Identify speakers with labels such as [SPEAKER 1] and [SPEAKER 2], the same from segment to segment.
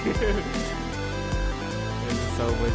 [SPEAKER 1] It's so much.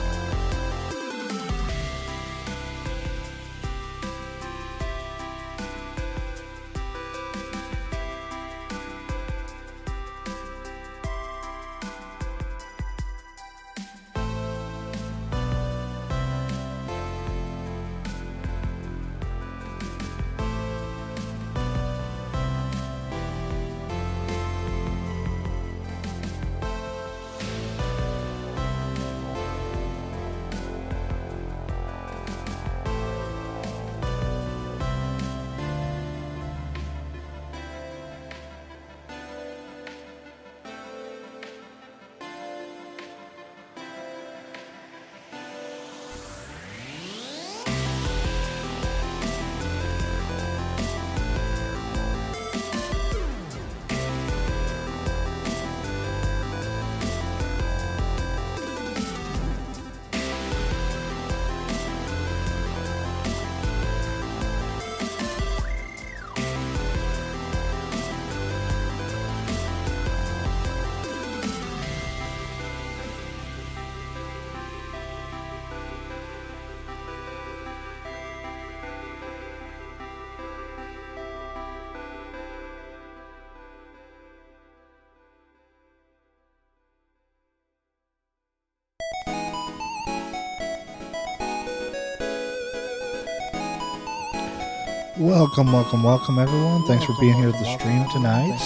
[SPEAKER 2] Welcome, everyone. Thanks for being here at the stream tonight.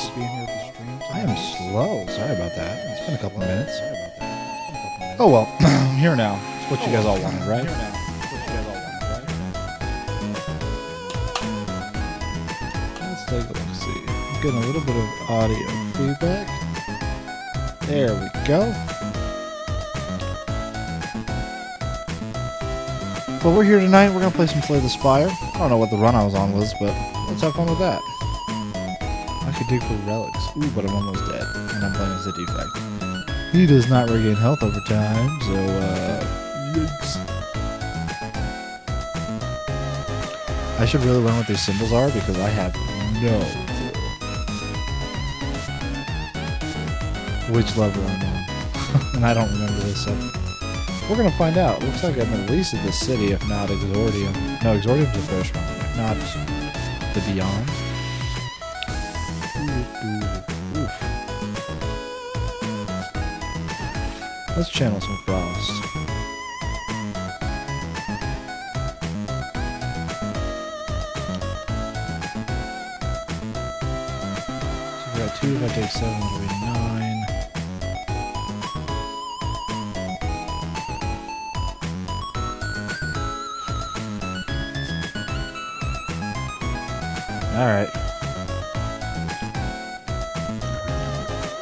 [SPEAKER 2] I am slow. Sorry about that. It's been a couple of minutes. Oh well, I'm here now. It's what you guys all wanted, right? Let's take a look. See, I'm getting a little bit of audio feedback. There we go. Well, we're here tonight. We're going to play some Slay the Spire. I don't know what the run I was on was, but let's have fun with that. I could dig for relics. Ooh, but I'm almost dead. And I'm playing as a defect. He does not regain health over time, so, yikes. I should really learn what these symbols are, because I have no clue which level I'm on. And I don't remember this, so we're going to find out. Looks like I'm at least at the city, if not Exordium. No, Exordium's the first one. If not, the Beyond. Oof. Let's channel some Frost. So we got 2. If I take 7, it'll be 9. Alright.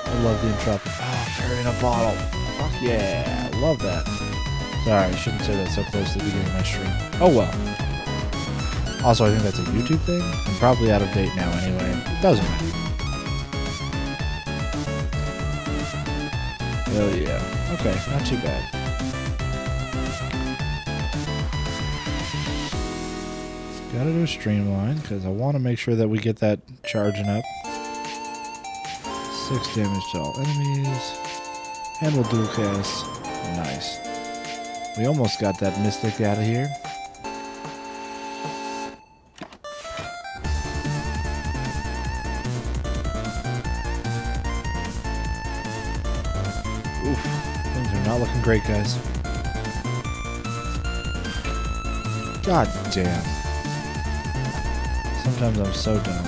[SPEAKER 2] I love the entropic. Oh, fairy in a bottle. Fuck yeah. I love that. Sorry, I shouldn't say that so close to the beginning of my stream. Oh well. Also, I think that's a YouTube thing. I'm probably out of date now anyway. Doesn't matter. Hell yeah. Okay, not too bad. Gotta do a streamline, because I want to make sure that we get that charging up. 6 damage to all enemies. And we'll dual cast. Nice. We almost got that Mystic out of here. Oof. Things are not looking great, guys. God damn. Sometimes I'm so dumb.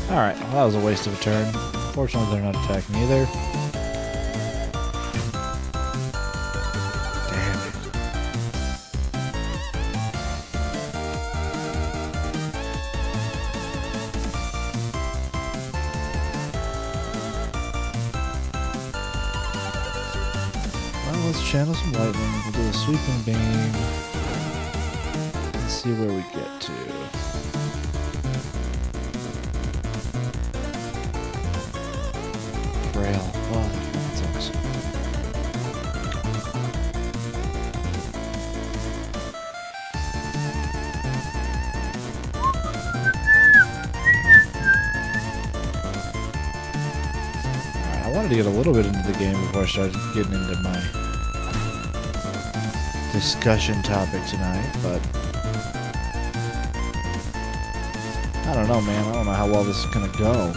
[SPEAKER 2] Alright, well, that was a waste of a turn. Fortunately, they're not attacking either. Damn it. Well, let's channel some lightning. We'll do a sweeping beam. Let's see where we get to. Frail. Well, that sucks. to get a little bit into the game before I started getting into my discussion topic tonight, but I don't know, man. I don't know how well this is gonna go.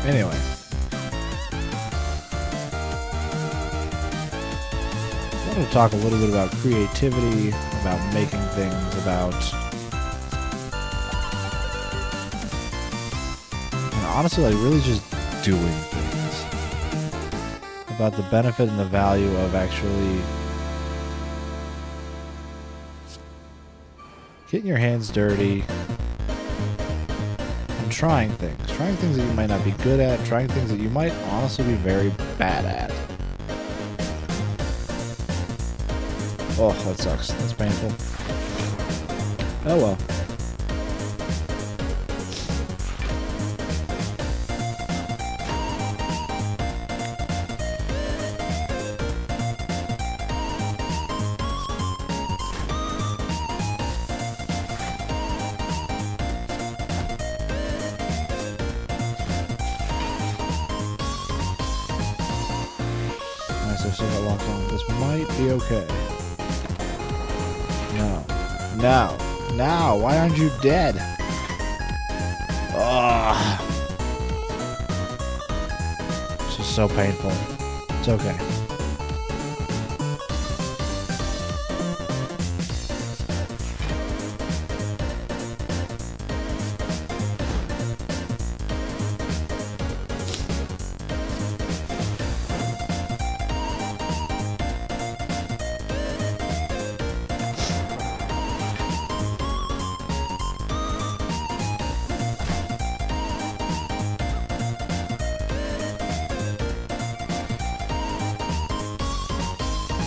[SPEAKER 2] Anyway. I want to talk a little bit about creativity, about making things, about... and honestly, like, really just doing things. About the benefit and the value of actually getting your hands dirty and trying things that you might not be good at, trying things that you might honestly be very bad at. Oh, that sucks. That's painful. Oh well. I've still got a long time. This might be okay. No. No. Why aren't you dead? Ugh. This is so painful. It's okay.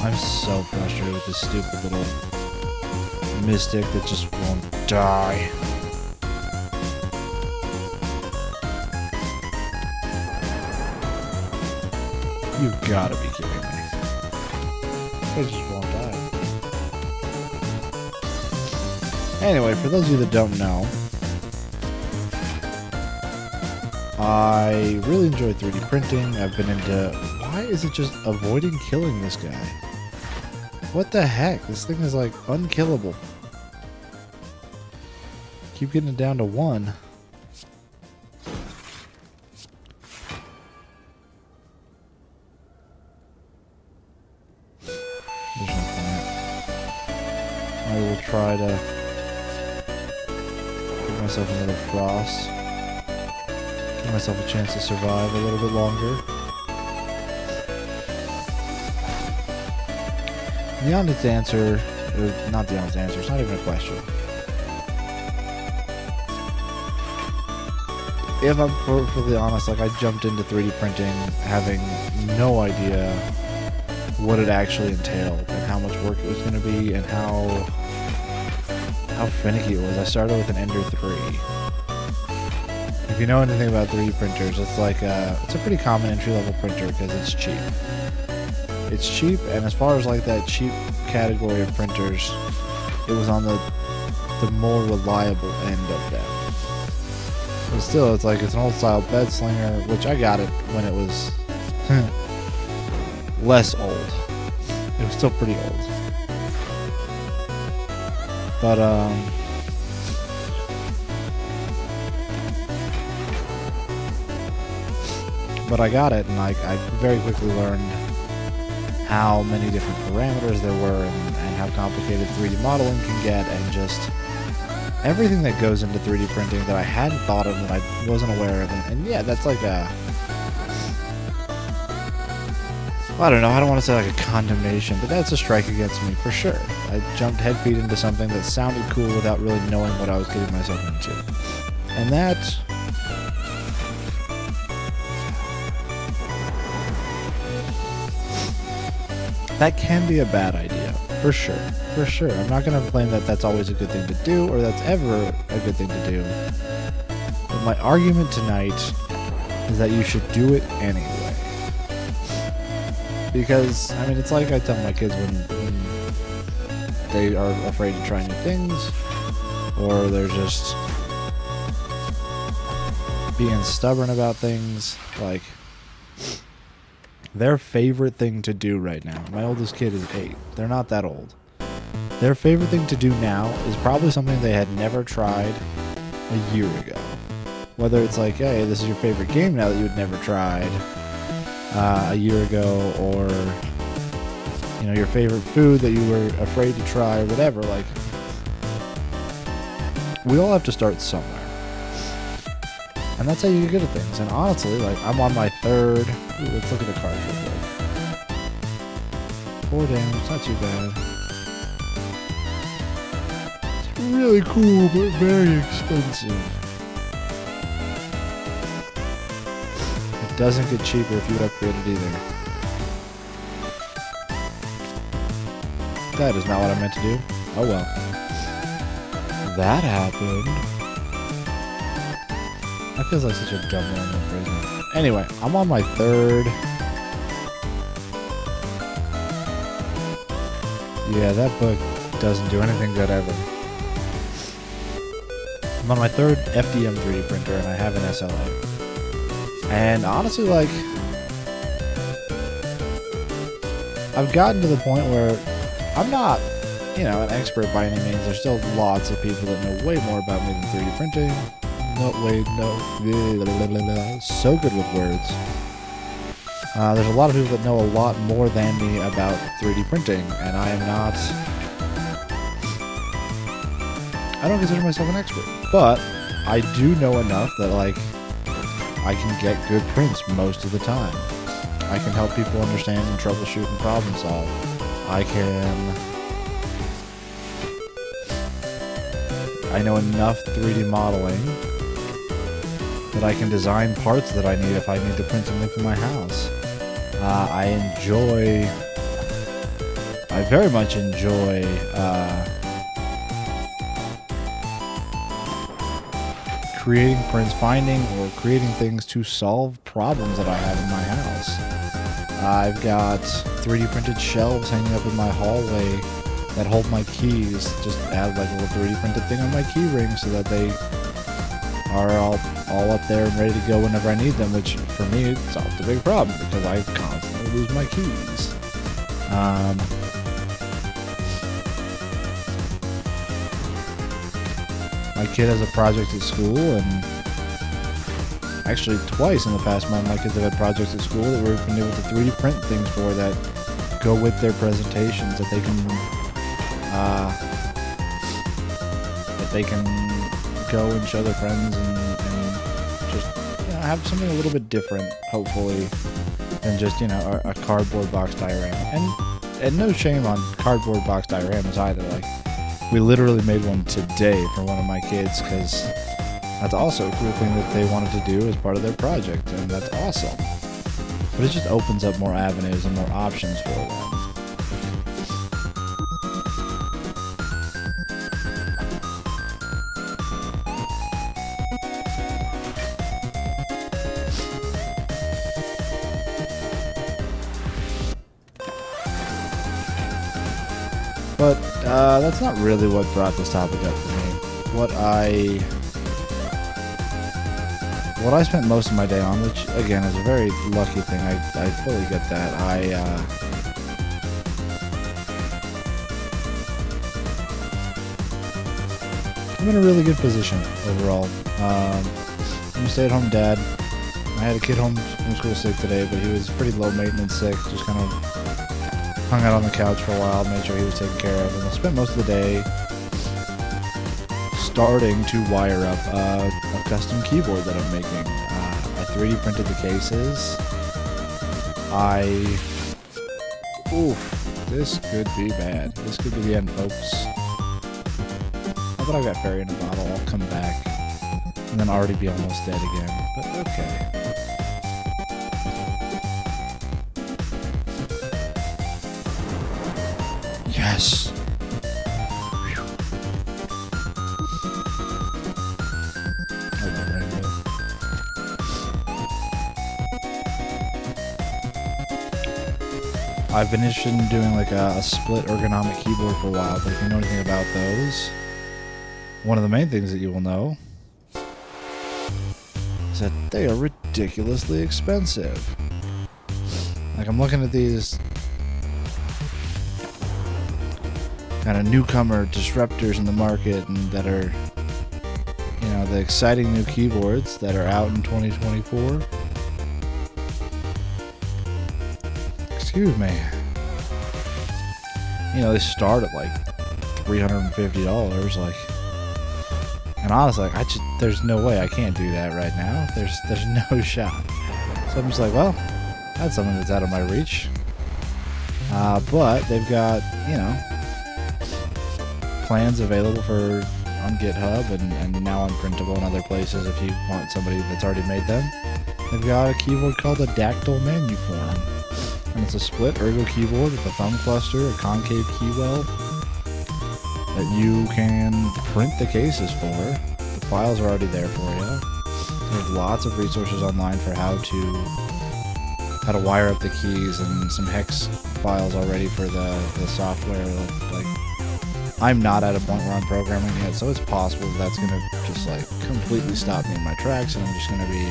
[SPEAKER 2] I'm so frustrated with this stupid little mystic that just won't die. You gotta be kidding me. It just won't die. Anyway, for those of you that don't know, I really enjoy 3D printing. I've been into... Why is it just avoiding killing this guy? What the heck? This thing is like unkillable. Keep getting it down to 1. There's no point. I will try to give myself another frost. Give myself a chance to survive a little bit longer. The honest answer, or not the honest answer, it's not even a question. If I'm perfectly honest, like I jumped into 3D printing having no idea what it actually entailed and how much work it was going to be and how finicky it was. I started with an Ender 3. If you know anything about 3D printers, it's like it's a pretty common entry-level printer because it's cheap. It's cheap, and as far as like that cheap category of printers, it was on the more reliable end of them. But still, it's like it's an old style bed slinger, which I got it when it was less old. It was still pretty old. But I got it, and I very quickly learned how many different parameters there were and how complicated 3D modeling can get, and just everything that goes into 3D printing that I hadn't thought of, that I wasn't aware of. And yeah, that's like a... I don't know, I don't want to say like a condemnation, but that's a strike against me for sure. I jumped head feet into something that sounded cool without really knowing what I was getting myself into. And that... that can be a bad idea, for sure, for sure. I'm not going to claim that that's always a good thing to do, or that's ever a good thing to do. But my argument tonight is that you should do it anyway. Because, I mean, it's like I tell my kids when they are afraid to try new things, or they're just being stubborn about things. Like, their favorite thing to do right now, my oldest kid is 8. They're not that old. Their favorite thing to do now is probably something they had never tried a year ago. Whether it's like, hey, this is your favorite game now that you had never tried a year ago, or, you know, your favorite food that you were afraid to try, or whatever. Like, we all have to start somewhere. And that's how you get good at things. And honestly, like, I'm on my 3rd. Ooh, let's look at the cards real quick. 4 damage, not too bad. It's really cool, but very expensive. It doesn't get cheaper if you upgrade it either. That is not what I meant to do. Oh well. That happened. That feels like such a dumb one to phrase it. Anyway, I'm on my 3rd. Yeah, that book doesn't do anything good ever. I'm on my 3rd FDM 3D printer, and I have an SLA. And honestly, like, I've gotten to the point where I'm not, you know, an expert by any means. There's still lots of people that know way more about me than 3D printing. So good with words. There's a lot of people that know a lot more than me about 3D printing, and I am not. I don't consider myself an expert, but I do know enough that, like, I can get good prints most of the time. I can help people understand and troubleshoot and problem solve. I know enough 3D modeling that I can design parts that I need if I need to print something for my house. I very much enjoy creating prints, finding or creating things to solve problems that I have in my house. I've got 3D printed shelves hanging up in my hallway that hold my keys. Just add like a little 3D printed thing on my key ring so that they are all up there and ready to go whenever I need them, which for me solved a big problem because I constantly lose my keys. My kid has a project at school, and actually twice in the past month my kids have had projects at school that we've been able to 3D print things for that go with their presentations, that they can go and show their friends and just, you know, have something a little bit different, hopefully, than just, you know, a cardboard box diorama. And no shame on cardboard box dioramas either. Like, we literally made one today for one of my kids because that's also a cool thing that they wanted to do as part of their project, and that's awesome. But it just opens up more avenues and more options for them. But that's not really what brought this topic up for me. What I spent most of my day on, which again is a very lucky thing, I fully get that. I'm in a really good position overall. I'm a stay-at-home dad. I had a kid home from school sick today, but he was pretty low maintenance sick, just kind of hung out on the couch for a while, made sure he was taken care of, and I spent most of the day starting to wire up a custom keyboard that I'm making. I 3D printed the cases. This could be bad. This could be the end, folks. Now that I've got Fairy in a bottle, I'll come back and then already be almost dead again, but okay. Yes! I've been interested in doing like a split ergonomic keyboard for a while, but if you know anything about those, one of the main things that you will know is that they are ridiculously expensive. Like, I'm looking at these kind of newcomer disruptors in the market and that are, you know, the exciting new keyboards that are out in 2024. Excuse me. You know, they start at like $350. Like, and honestly, like, there's no way I can't do that right now. There's no shot. So I'm just like, well, that's something that's out of my reach. But they've got, you know, plans available for on GitHub and now on Printable and other places if you want somebody that's already made them. They've got a keyboard called a Dactyl Manuform. And it's a split ergo keyboard with a thumb cluster, a concave keywell that you can print the cases for. The files are already there for you. There's lots of resources online for how to wire up the keys and some hex files already for the software. Like, I'm not at a point where I'm programming yet, so it's possible that's going to just like completely stop me in my tracks, and I'm just going to be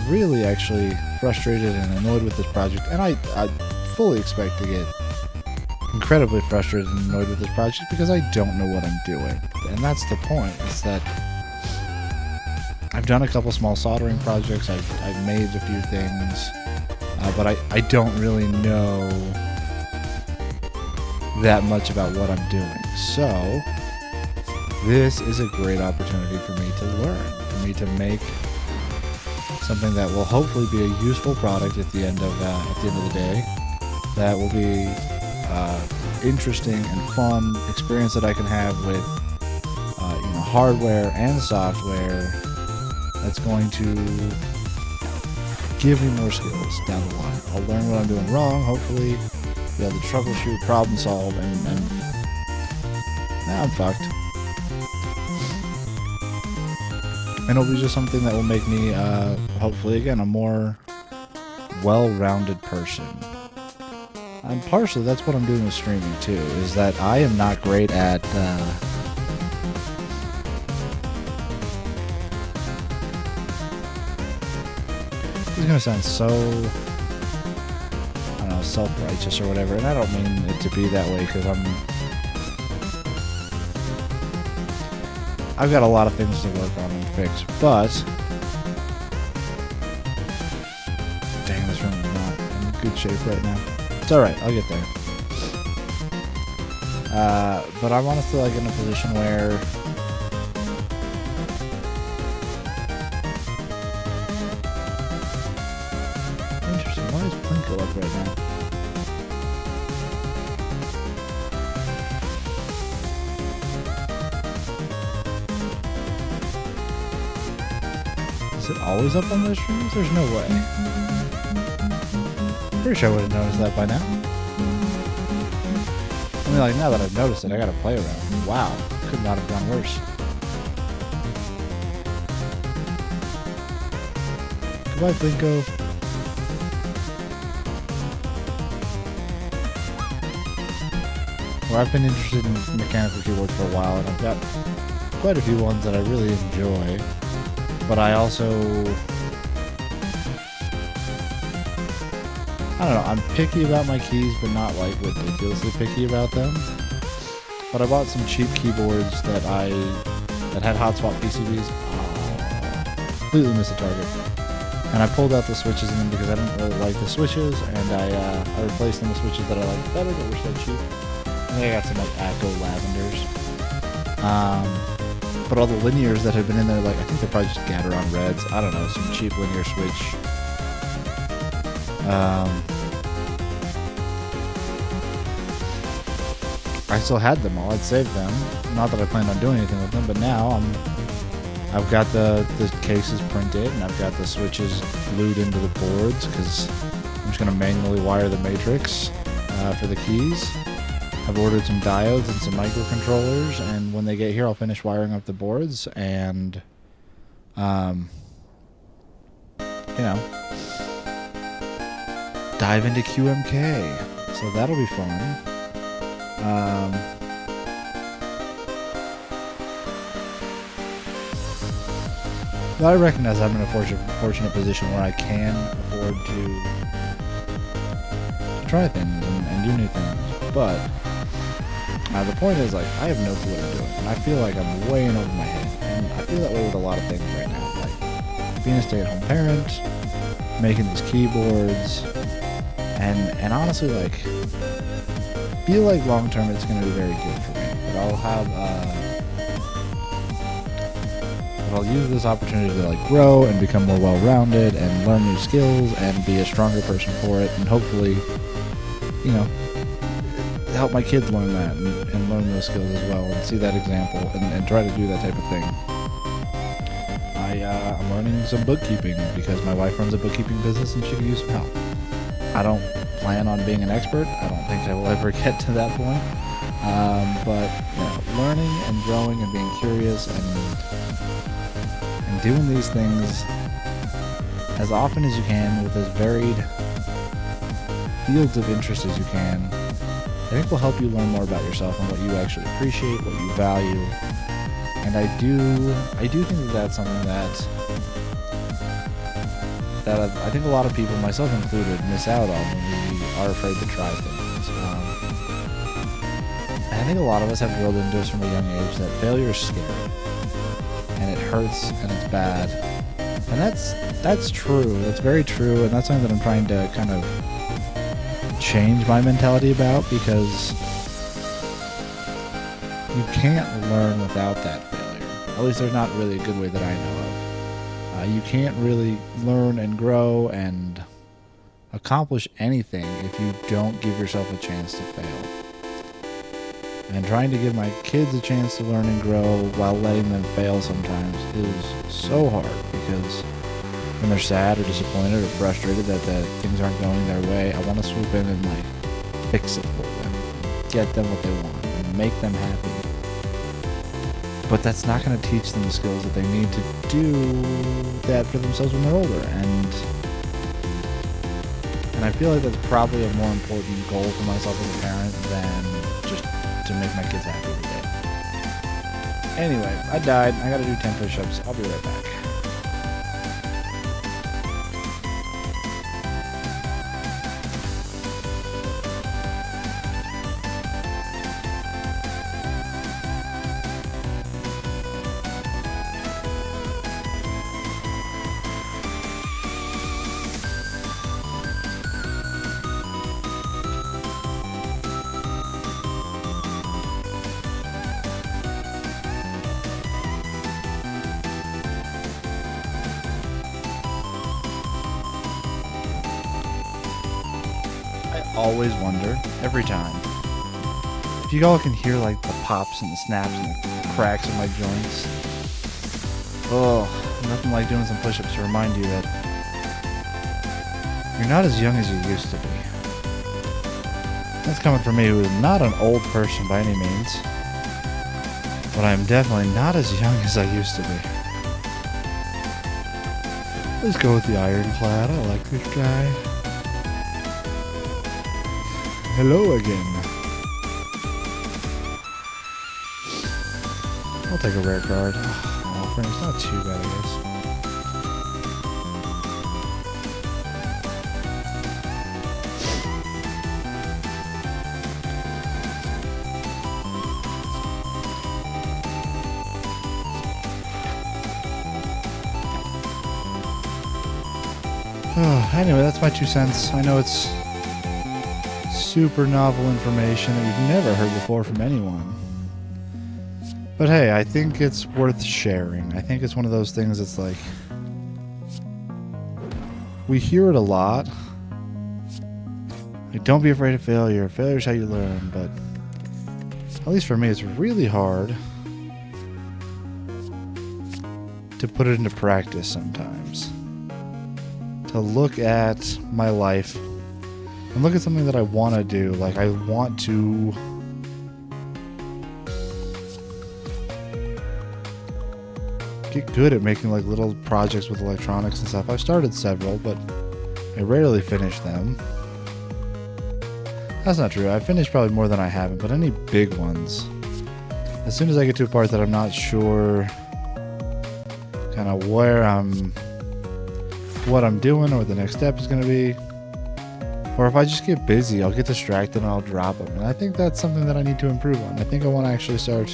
[SPEAKER 2] really actually frustrated and annoyed with this project. And I fully expect to get incredibly frustrated and annoyed with this project because I don't know what I'm doing. And that's the point, is that I've done a couple small soldering projects, I've made a few things, but I don't really know that much about what I'm doing. So this is a great opportunity for me to learn, for me to make something that will hopefully be a useful product at the end of the day, that will be interesting and fun experience that I can have with you know, hardware and software that's going to give me more skills down the line. I'll learn what I'm doing wrong, hopefully be able to troubleshoot, problem solve, and now I'm fucked. And it'll be just something that will make me, hopefully, again, a more well-rounded person. And partially, that's what I'm doing with streaming, too, is that I am not great at, this is going to sound so, I don't know, self-righteous or whatever, and I don't mean it to be that way, because I've got a lot of things to work on and fix, but dang, this room is not in good shape right now. It's alright, I'll get there. But I'm honestly like in a position where interesting, why is Plinko up right now? Is it always up on those streams? There's no way. Pretty sure I would have noticed that by now. I mean, like, now that I've noticed it, I gotta play around. Wow, could not have gone worse. Goodbye, Plinko. Well, I've been interested in mechanical keyboards for a while, and I've got quite a few ones that I really enjoy. But I also, I don't know, I'm picky about my keys, but not like ridiculously picky about them. But I bought some cheap keyboards that had hotspot PCBs. Oh, completely missed the target. And I pulled out the switches in them because I didn't really like the switches, and I replaced them with switches that I liked better but were still cheap. I think I got some like Acco Lavenders. But all the linears that had been in there, like, I think they're probably just Gateron Reds. I don't know, some cheap linear switch. I still had them all. I'd saved them. Not that I planned on doing anything with them, but now I've got the cases printed, and I've got the switches glued into the boards, because I'm just going to manually wire the matrix for the keys. I've ordered some diodes and some microcontrollers, and when they get here, I'll finish wiring up the boards, and you know, dive into QMK. So that'll be fun. But I recognize I'm in a fortunate position where I can afford to try things and do new things. But the point is, like, I have no clue what I'm doing, and I feel like I'm way in over my head. And I feel that way with a lot of things right now, like being a stay-at-home parent, making these keyboards, and honestly, like, feel like long-term it's going to be very good for me. But I'll have I'll use this opportunity to, like, grow and become more well-rounded and learn new skills and be a stronger person for it, and hopefully, you know, help my kids learn that and learn those skills as well and see that example and try to do that type of thing. I'm learning some bookkeeping because my wife runs a bookkeeping business and she could use some help. I don't plan on being an expert. I don't think I will ever get to that point. But you know, learning and growing and being curious and doing these things as often as you can with as varied fields of interest as you can, I think will help you learn more about yourself and what you actually appreciate, what you value. And I do think that that's something that I think a lot of people, myself included, miss out on when we are afraid to try things. And I think a lot of us have drilled into us from a young age that failure is scary, and it hurts, and it's bad. And that's true. That's very true, and that's something that I'm trying to kind of change my mentality about, because you can't learn without that failure. At least there's not really a good way that I know of. You can't really learn and grow and accomplish anything if you don't give yourself a chance to fail. And trying to give my kids a chance to learn and grow while letting them fail sometimes is so hard, because when they're sad or disappointed or frustrated that things aren't going their way, I want to swoop in and, like, fix it for them, get them what they want, and make them happy. But that's not going to teach them the skills that they need to do that for themselves when they're older. And I feel like that's probably a more important goal for myself as a parent than just to make my kids happy every day. Anyway, I died. I gotta do 10 push-ups. I'll be right back. Always wonder, every time, if you all can hear, like, the pops and the snaps and the cracks in my joints. Oh, nothing like doing some push-ups to remind you that you're not as young as you used to be. That's coming from me, who is not an old person by any means, but I'm definitely not as young as I used to be. Let's go with the ironclad. I like this guy. Hello again. I'll take a rare card. Oh, it's not too bad, I guess. Anyway, that's my 2 cents. I know it's super novel information that you've never heard before from anyone. But hey, I think it's worth sharing. I think it's one of those things that's like, we hear it a lot. Like, don't be afraid of failure. Failure's how you learn. But at least for me, it's really hard to put it into practice sometimes. To look at my life and look at something that I want to do. Like, I want to get good at making like little projects with electronics and stuff. I've started several, but I rarely finish them. That's not true. I've finished probably more than I haven't, but any big ones, as soon as I get to a part that I'm not sure kind of what I'm doing or what the next step is going to be, or if I just get busy, I'll get distracted and I'll drop them. And I think that's something that I need to improve on. I think I want to actually start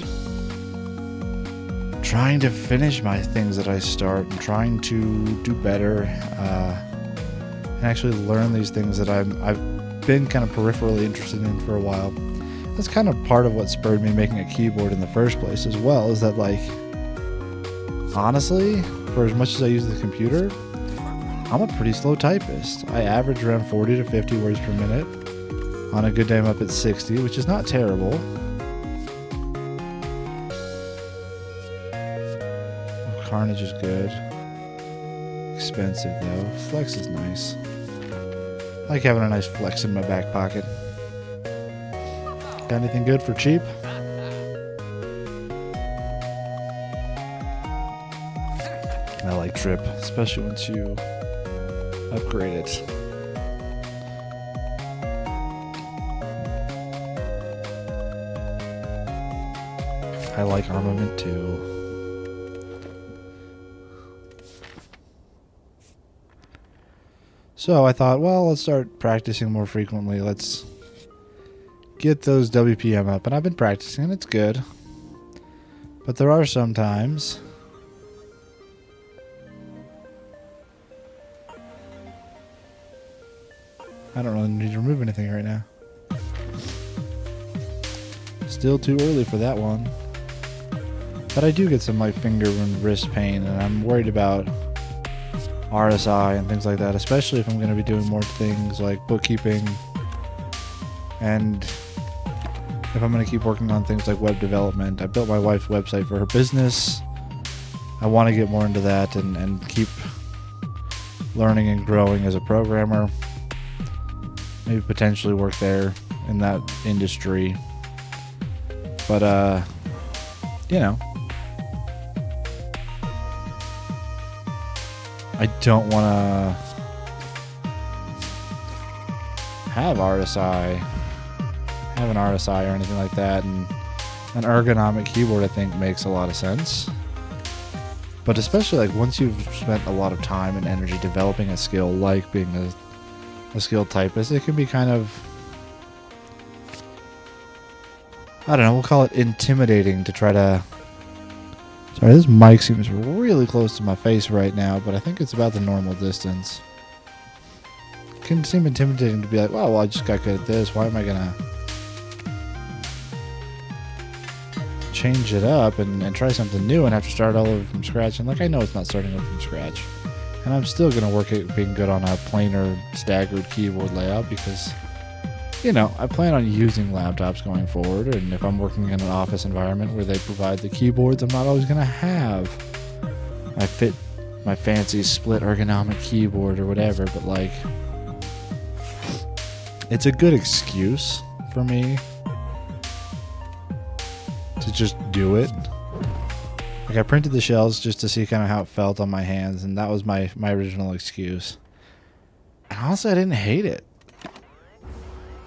[SPEAKER 2] trying to finish my things that I start and trying to do better and actually learn these things that I've been kind of peripherally interested in for a while. That's kind of part of what spurred me making a keyboard in the first place as well, is that like, honestly, for as much as I use the computer, I'm a pretty slow typist. I average around 40 to 50 words per minute. On a good day I'm up at 60, which is not terrible. Carnage is good. Expensive though. Flex is nice. I like having a nice flex in my back pocket. Got anything good for cheap? I like drip, especially once you upgrade it. I like armament too. So I thought, well, let's start practicing more frequently. Let's get those WPM up. And I've been practicing, and it's good. But there are some times I don't really need to remove anything right now. Still too early for that one. But I do get some like finger and wrist pain, and I'm worried about RSI and things like that, especially if I'm going to be doing more things like bookkeeping, and if I'm going to keep working on things like web development. I built my wife's website for her business. I want to get more into that and keep learning and growing as a programmer. Maybe potentially work there in that industry. But, you know, I don't want to have an RSI or anything like that, and an ergonomic keyboard I think makes a lot of sense. But especially like once you've spent a lot of time and energy developing a skill like being a skilled typist, it can be kind of, I don't know, we'll call it intimidating to try to... Sorry, this mic seems really close to my face right now, but I think it's about the normal distance. It can seem intimidating to be like, well, I just got good at this. Why am I going to change it up and try something new and have to start all over from scratch? And like, I know it's not starting over from scratch. And I'm still going to work at being good on a planar staggered keyboard layout because, you know, I plan on using laptops going forward, and if I'm working in an office environment where they provide the keyboards, I'm not always going to have my fancy split ergonomic keyboard or whatever, but like, it's a good excuse for me to just do it. Like, I printed the shells just to see kind of how it felt on my hands, and that was my original excuse. And honestly, I didn't hate it.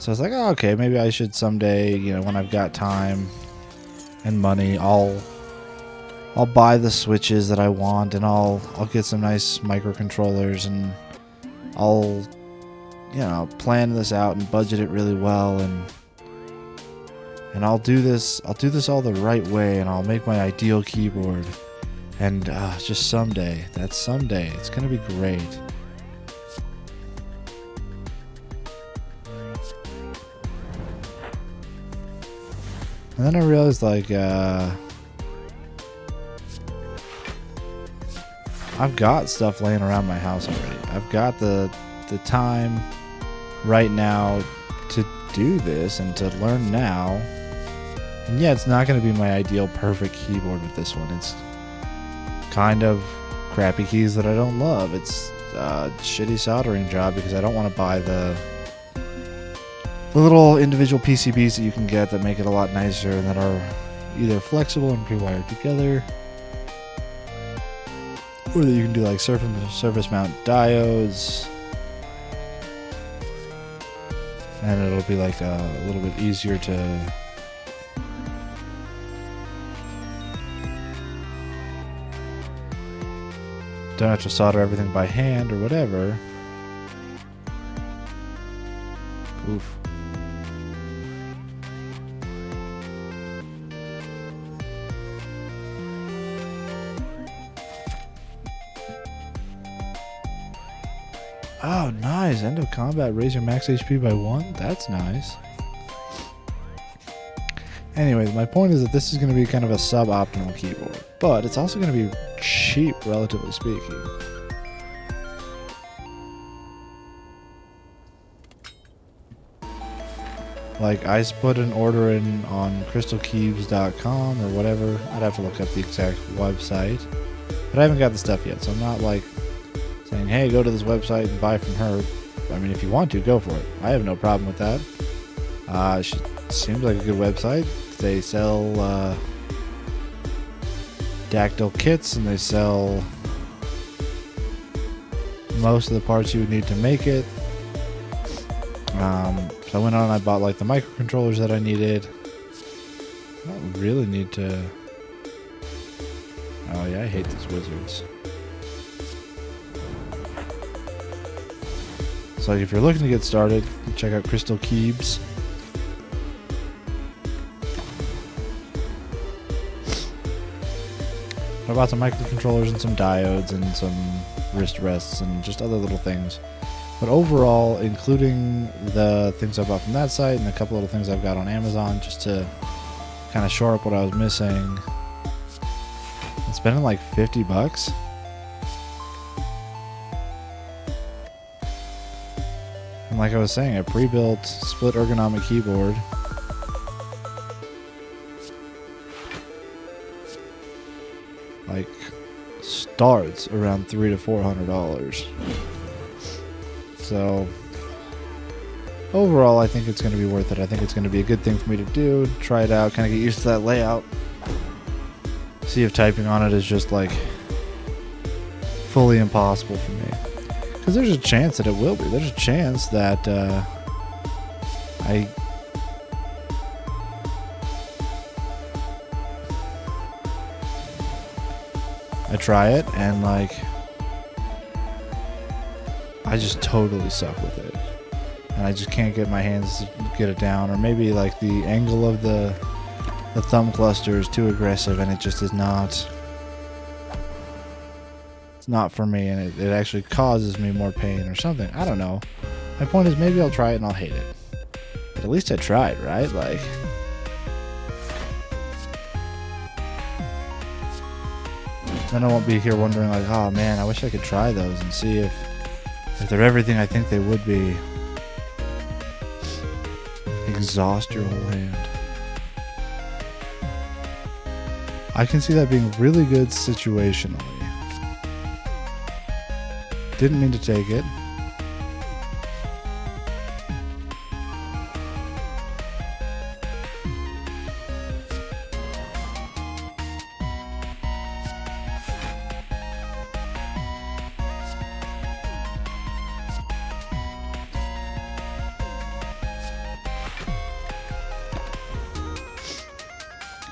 [SPEAKER 2] So I was like, oh, okay, maybe I should someday, you know, when I've got time and money, I'll buy the switches that I want, and I'll get some nice microcontrollers, and I'll, you know, plan this out and budget it really well, and I'll do this all the right way, and I'll make my ideal keyboard. And just someday, that's someday, it's gonna be great. And then I realized, like, I've got stuff laying around my house already. I've got the time right now to do this and to learn now. And yeah, it's not going to be my ideal perfect keyboard with this one. It's kind of crappy keys that I don't love. It's a shitty soldering job because I don't want to buy the little individual PCBs that you can get that make it a lot nicer and that are either flexible and pre-wired together. Or that you can do like surface mount diodes. And it'll be like a little bit easier to don't have to solder everything by hand or whatever. Oof. Oh, nice. End of combat. Raise your max HP by 1. That's nice. Anyways, my point is that this is going to be kind of a suboptimal keyboard. But it's also going to be cheap, relatively speaking. Like, I put an order in on crystalkeys.com or whatever. I'd have to look up the exact website. But I haven't got the stuff yet, so I'm not like saying, hey, go to this website and buy from her. I mean, if you want to, go for it. I have no problem with that. She seems like a good website. They sell dactyl kits, and they sell most of the parts you would need to make it. So I went on and I bought like the microcontrollers that I needed. I don't really need to... Oh yeah, I hate these wizards. So if you're looking to get started, check out Crystal Keys. I bought some microcontrollers and some diodes and some wrist rests and just other little things. But overall, including the things I bought from that site and a couple little things I've got on Amazon just to kind of shore up what I was missing, I'm spending like $50. And like I was saying, a pre-built split ergonomic keyboard. Like, starts around $300 to $400. So, overall, I think it's going to be worth it. I think it's going to be a good thing for me to do. Try it out, kind of get used to that layout. See if typing on it is just like fully impossible for me. Because there's a chance that it will be. There's a chance that I try it and like I just totally suck with it. And I just can't get my hands to get it down. Or maybe like the angle of the thumb cluster is too aggressive and it just is not... It's not for me, and it actually causes me more pain or something. I don't know. My point is maybe I'll try it and I'll hate it. But at least I tried, right? Like... Then I won't be here wondering like, oh man, I wish I could try those and see if they're everything I think they would be. Exhaust your whole hand. I can see that being really good situationally. Didn't mean to take it.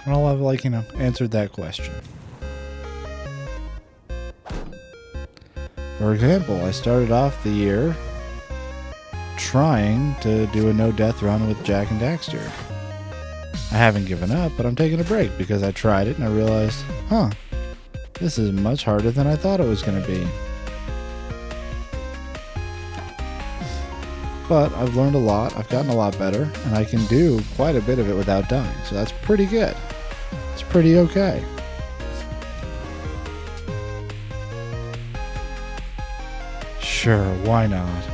[SPEAKER 2] And I'll have, like, answered that question. For example, I started off the year trying to do a no-death run with Jack and Daxter. I haven't given up, but I'm taking a break because I tried it and I realized, this is much harder than I thought it was going to be. But I've learned a lot, I've gotten a lot better, and I can do quite a bit of it without dying, so that's pretty good. It's pretty okay. Sure, why not?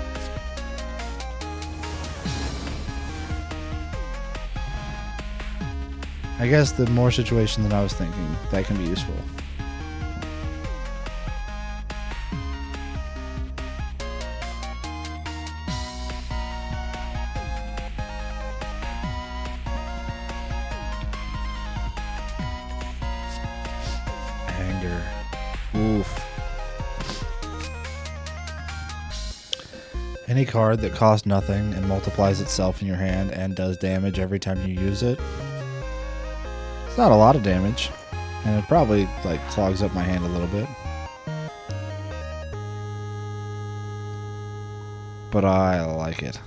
[SPEAKER 2] I guess the more situation than I was thinking, that can be useful. Anger. Oof. Any card that costs nothing and multiplies itself in your hand and does damage every time you use it. It's not a lot of damage, and it probably like clogs up my hand a little bit. But I like it.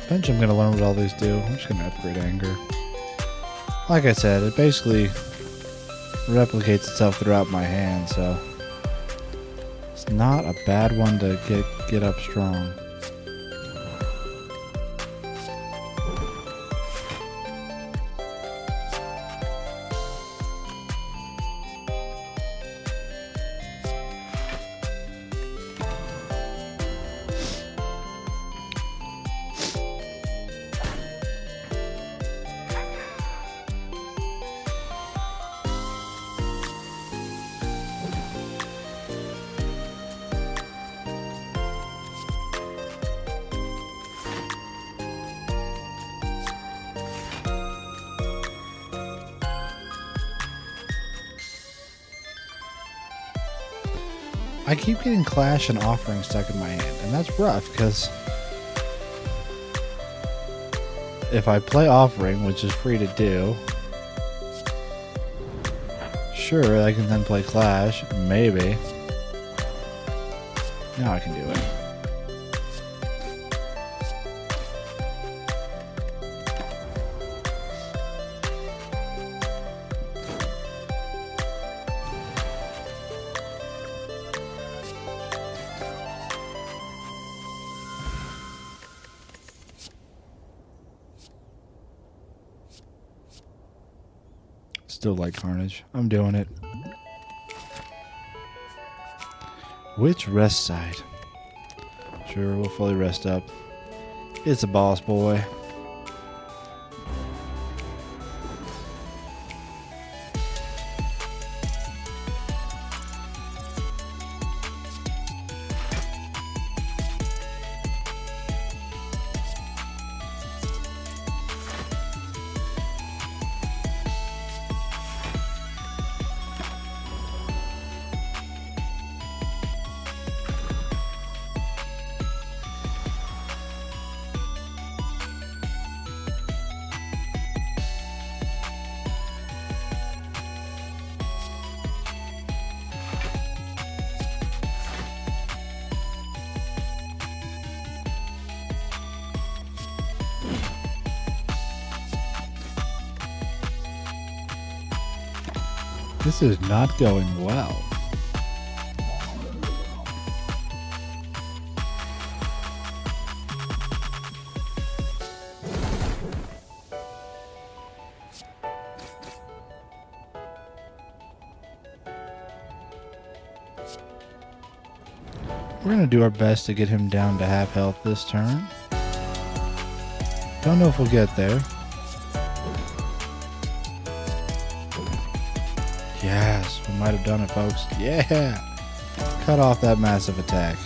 [SPEAKER 2] Eventually I'm going to learn what all these do. I'm just going to upgrade Anger. Like I said, it basically replicates itself throughout my hand, so it's not a bad one to get up strong. I keep getting Clash and Offering stuck in my hand, and that's rough, because if I play Offering, which is free to do, sure, I can then play Clash, maybe. Now I can do it. Still like Carnage. I'm doing it. Which rest side? Sure, we'll fully rest up. It's a boss boy. This is not going well. We're going to do our best to get him down to half health this turn. Don't know if we'll get there. Yes, we might have done it, folks. Yeah! Cut off that massive attack.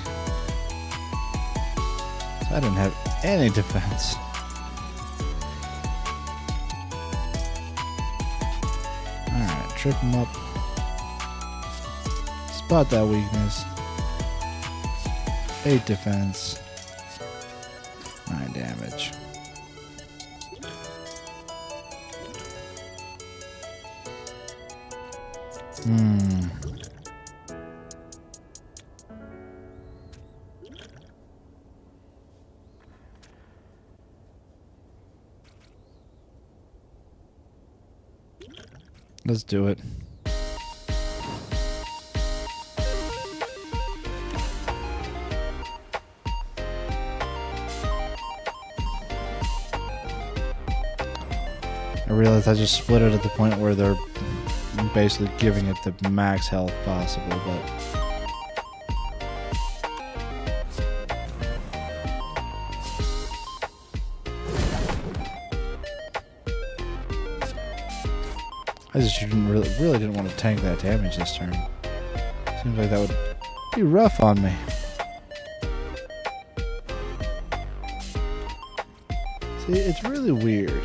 [SPEAKER 2] So I didn't have any defense. Alright, trip him up. Spot that weakness. 8 defense. 9 damage. Let's do it. I realized I just split it at the point where they're basically giving it the max health possible, but I just really didn't want to tank that damage this turn. Seems like that would be rough on me. See, it's really weird.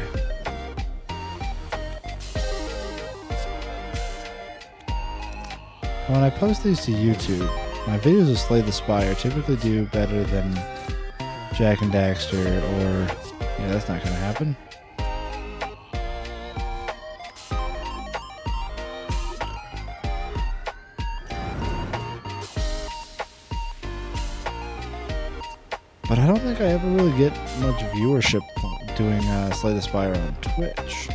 [SPEAKER 2] When I post these to YouTube, my videos of Slay the Spire typically do better than Jack and Daxter, or... yeah, that's not gonna happen. But I don't think I ever really get much viewership doing Slay the Spire on Twitch.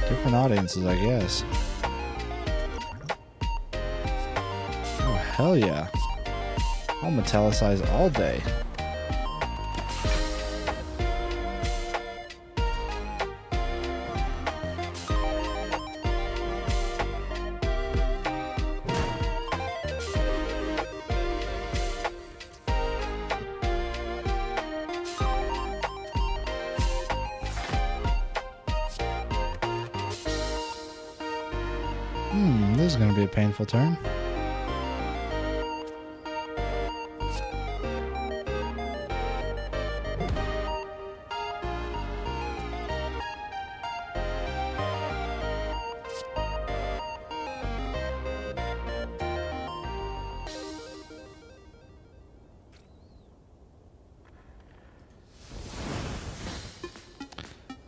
[SPEAKER 2] Different audiences, I guess. Oh, hell yeah. I'll metallicize all day. This is going to be a painful turn.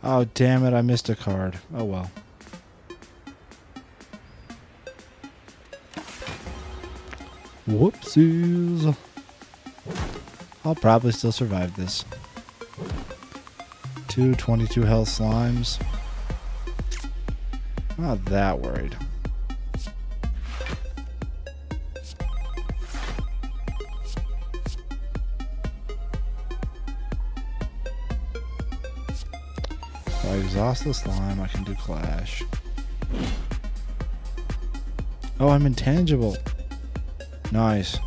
[SPEAKER 2] Oh, damn it, I missed a card. Oh well. Whoopsies. I'll probably still survive this. 2 22 health slimes. Not that worried. If I exhaust the slime, I can do Clash. Oh, I'm intangible. Nice.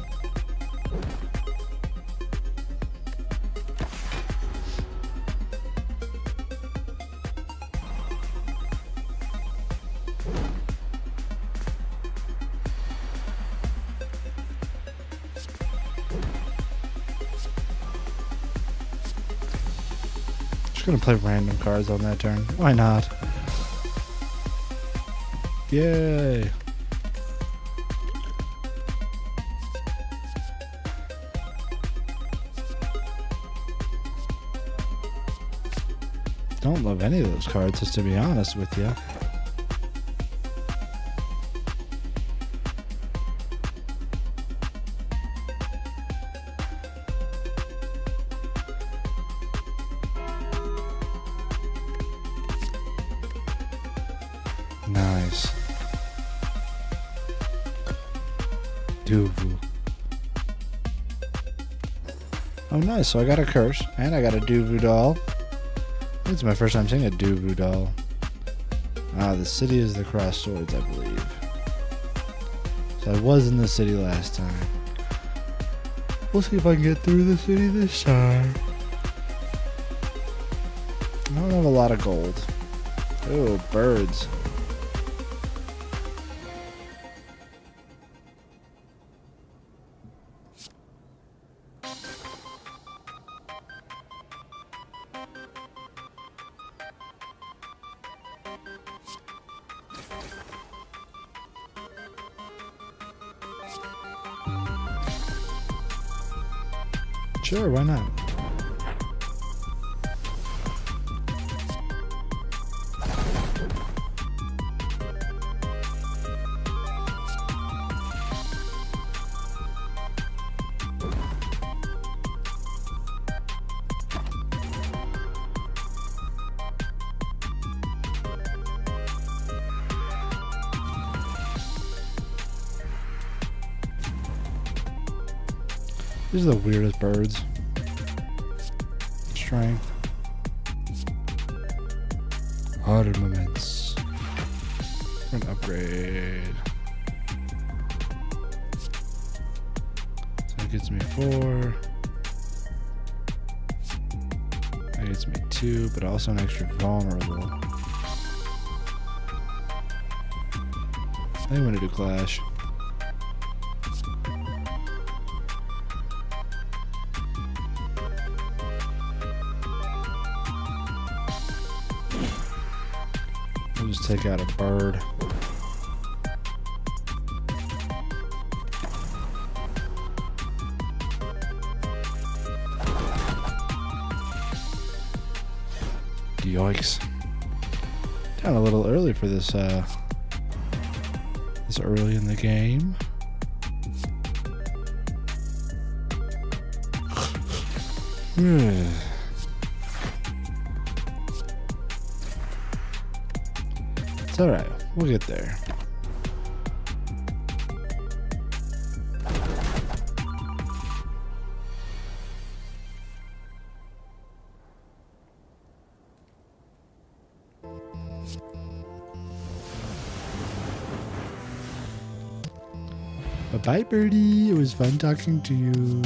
[SPEAKER 2] Just gonna play random cards on that turn. Why not? Yay. Don't love any of those cards, just to be honest with you. Nice. Duvu. Oh, nice. So I got a curse, and I got a Duvu doll. It's my first time seeing a Duvu doll. Ah, the city is the crossed swords, I believe. So I was in the city last time. We'll see if I can get through the city this time. I don't have a lot of gold. Oh, birds. Sure, why not? These are the weirdest birds. Strength. Armaments. An upgrade. So that gets me 4. That gets me 2, but also an extra vulnerable. I want to do Clash. I'll just take out a bird. Yikes. Down a little early for this this early in the game. It's alright, we'll get there. Bye, birdie. It was fun talking to you.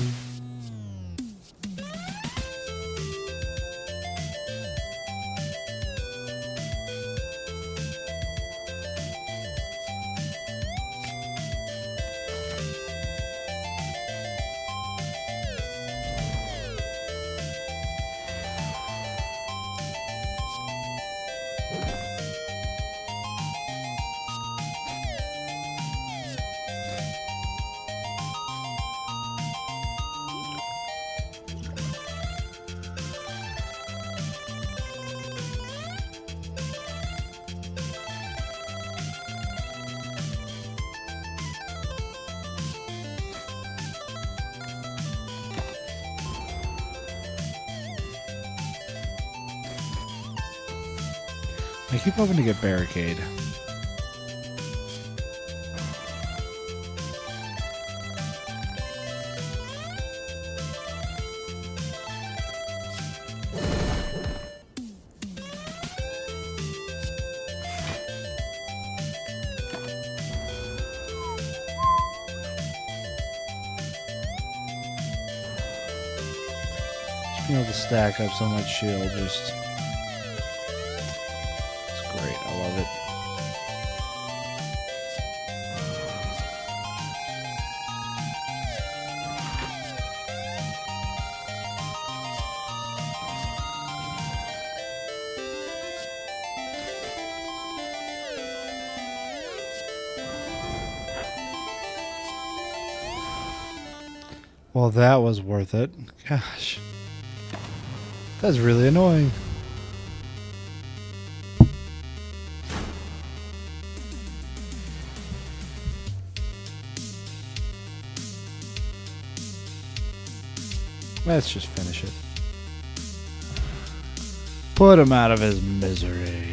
[SPEAKER 2] I keep hoping to get barricade. Just being able to stack up so much shield, just... great, I love it. Well, that was worth it. Gosh. That's really annoying. Let's just finish it. Put him out of his misery.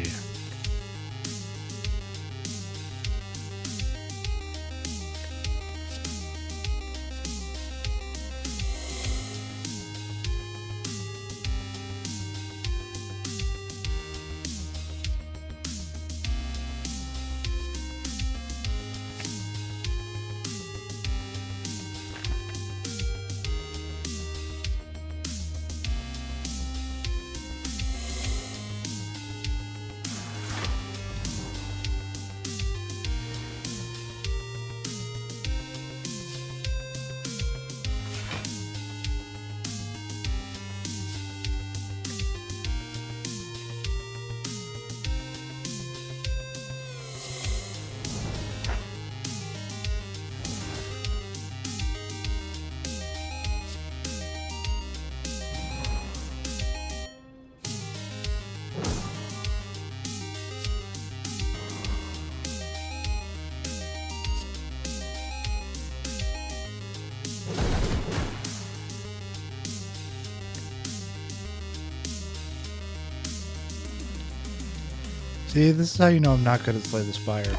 [SPEAKER 2] See, this is how you know I'm not good at Slay the Spire.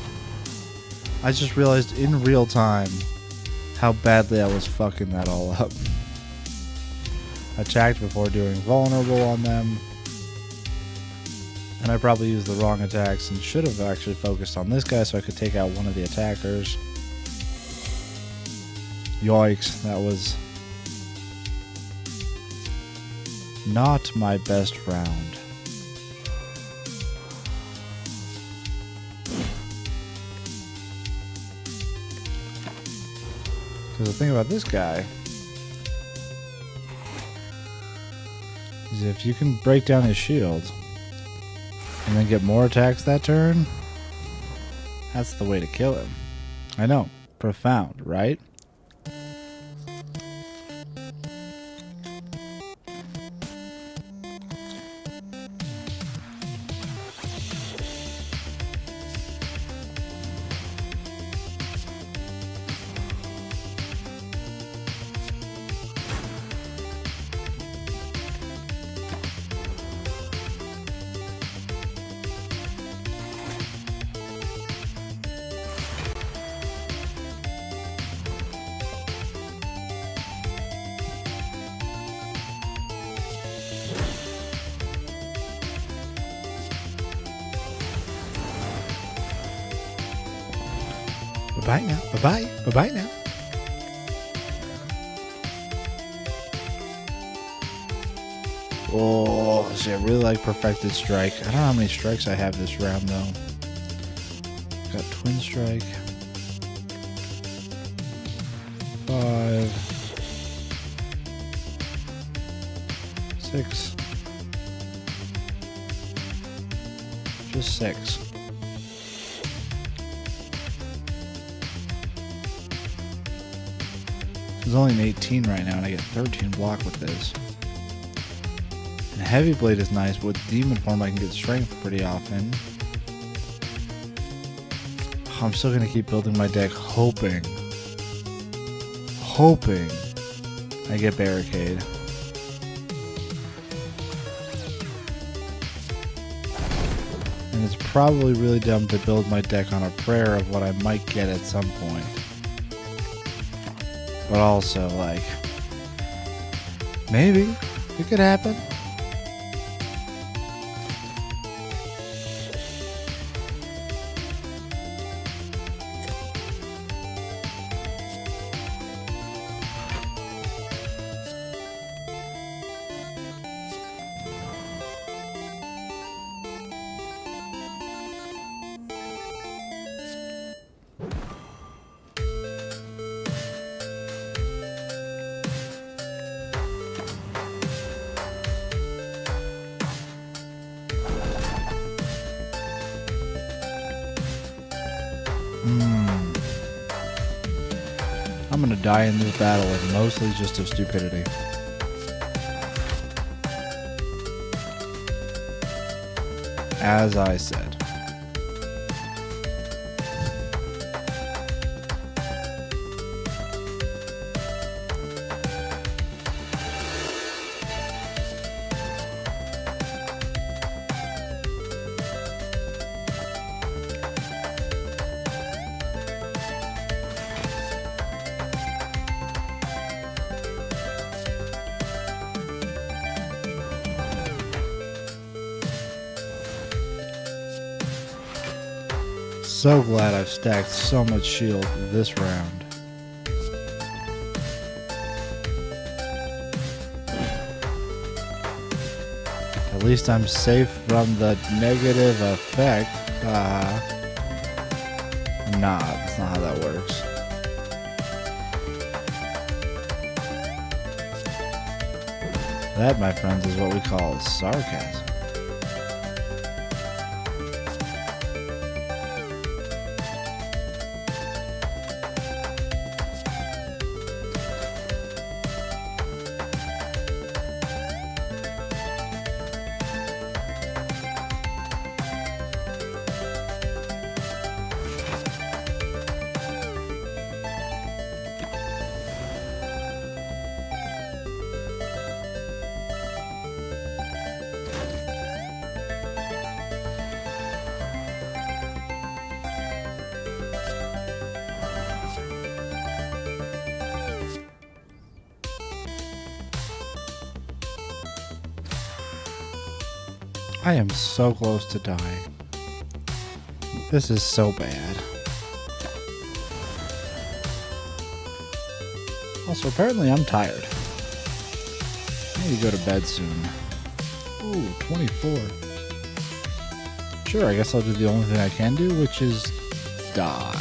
[SPEAKER 2] I just realized in real time how badly I was fucking that all up. Attacked before doing vulnerable on them. And I probably used the wrong attacks and should have actually focused on this guy so I could take out one of the attackers. Yikes, that was not my best round. Because the thing about this guy is if you can break down his shield and then get more attacks that turn, that's the way to kill him. I know, profound, right? Bye-bye now. Bye-bye. Bye-bye now. Oh, see, I really like Perfected Strike. I don't know how many strikes I have this round, though. Got Twin Strike. 5. 6. Just 6. There's only an 18 right now, and I get 13 block with this. And Heavy Blade is nice, but with Demon Form I can get Strength pretty often. I'm still going to keep building my deck, hoping I get Barricade. And it's probably really dumb to build my deck on a prayer of what I might get at some point. But also, like, maybe it could happen. I'm gonna die in this battle, and mostly just of stupidity. As I said. So glad I've stacked so much shield this round. At least I'm safe from the negative effect. Nah, that's not how that works. That, my friends, is what we call sarcasm. I am so close to dying. This is so bad. Also, apparently I'm tired. I need to go to bed soon. Ooh, 24. Sure, I guess I'll do the only thing I can do, which is die.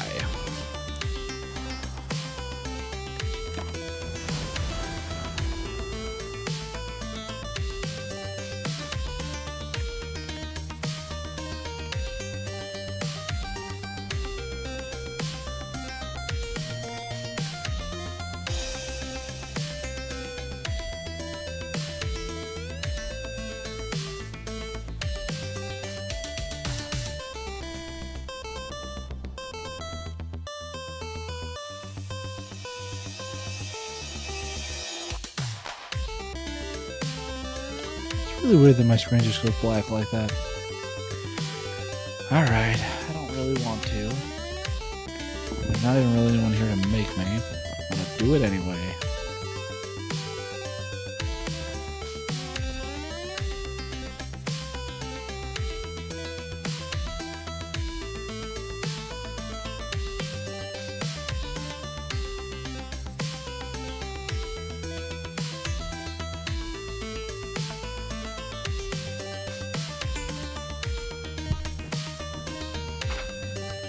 [SPEAKER 2] It's really weird that my screen just goes black like that. Alright, I don't really want to. There's not even really anyone here to make me. I'm gonna do it anyway.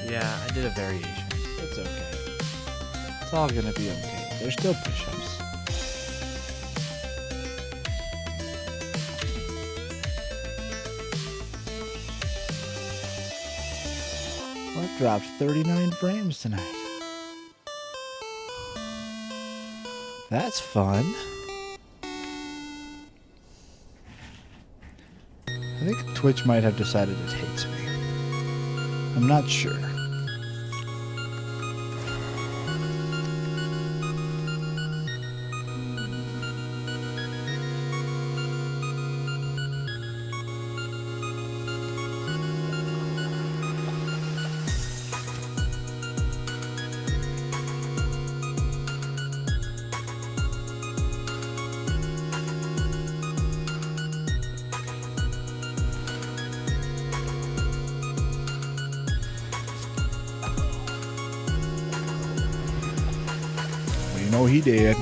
[SPEAKER 1] Yeah, I did a variation.
[SPEAKER 2] It's okay. It's all gonna be okay. There's still push-ups. Well, it dropped 39 frames tonight. That's fun. I think Twitch might have decided it hates me. I'm not sure. No, he did.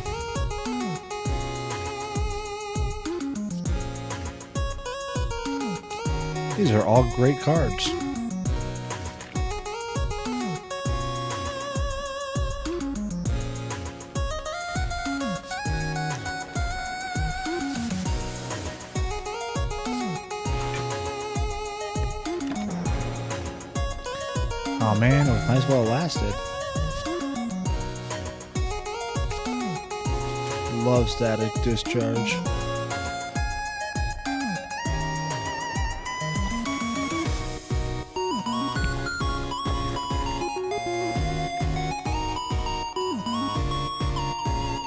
[SPEAKER 2] These are all great cards. Oh man, it was nice while it lasted. Love static discharge.